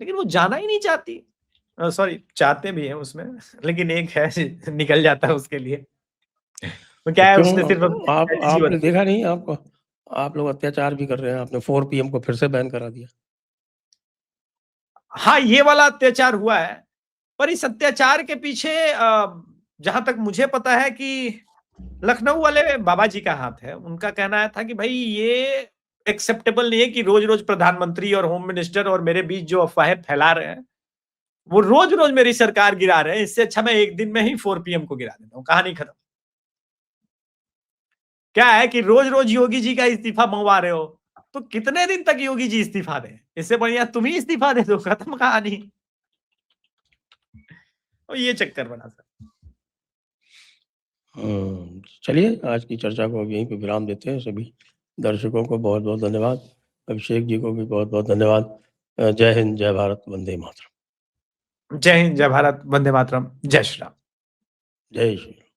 लेकिन वो जाना ही नहीं चाहती। सॉरी, चाहते भी हैं उसमें, लेकिन एक है निकल जाता है उसके लिए। वो क्या है, क्यों? उसने सिर्फ आपने देखा नहीं? आपको, आप लोग अत्याचार भी कर रहे हैं। आपने 4 PM को फिर से बैन करा दिया। हाँ, ये वाला अत्याचार हुआ है, पर इस अत्याचार के पीछे जहां तक मुझे पता है कि लखनऊ वाले बाबा जी का हाथ है। उनका कहना था कि भाई ये एक्सेप्टेबल नहीं है कि रोज रोज प्रधानमंत्री और होम मिनिस्टर और मेरे बीच जो अफवाहें फैला रहे हैं, वो रोज रोज मेरी सरकार गिरा रहे हैं, इससे अच्छा मैं एक दिन में ही 4 PM को गिरा देता हूं, कहानी खत्म। क्या है कि रोज रोज योगी जी का इस्तीफा मंगवा रहे हो, तो कितने दिन तक योगी जी इस्तीफा दें? इससे बढ़िया तुम ही इस्तीफा दे दो, खत्म कहानी। तो ये चक्कर बना सर। चलिए आज की चर्चा को यहीं पे विराम देते हैं। सभी दर्शकों को बहुत बहुत धन्यवाद। अभिषेक जी को भी बहुत बहुत धन्यवाद। जय हिंद, जय भारत, वंदे मातरम। जय हिंद, जय भारत, वंदे मातरम, जय श्री राम। जय श्री राम।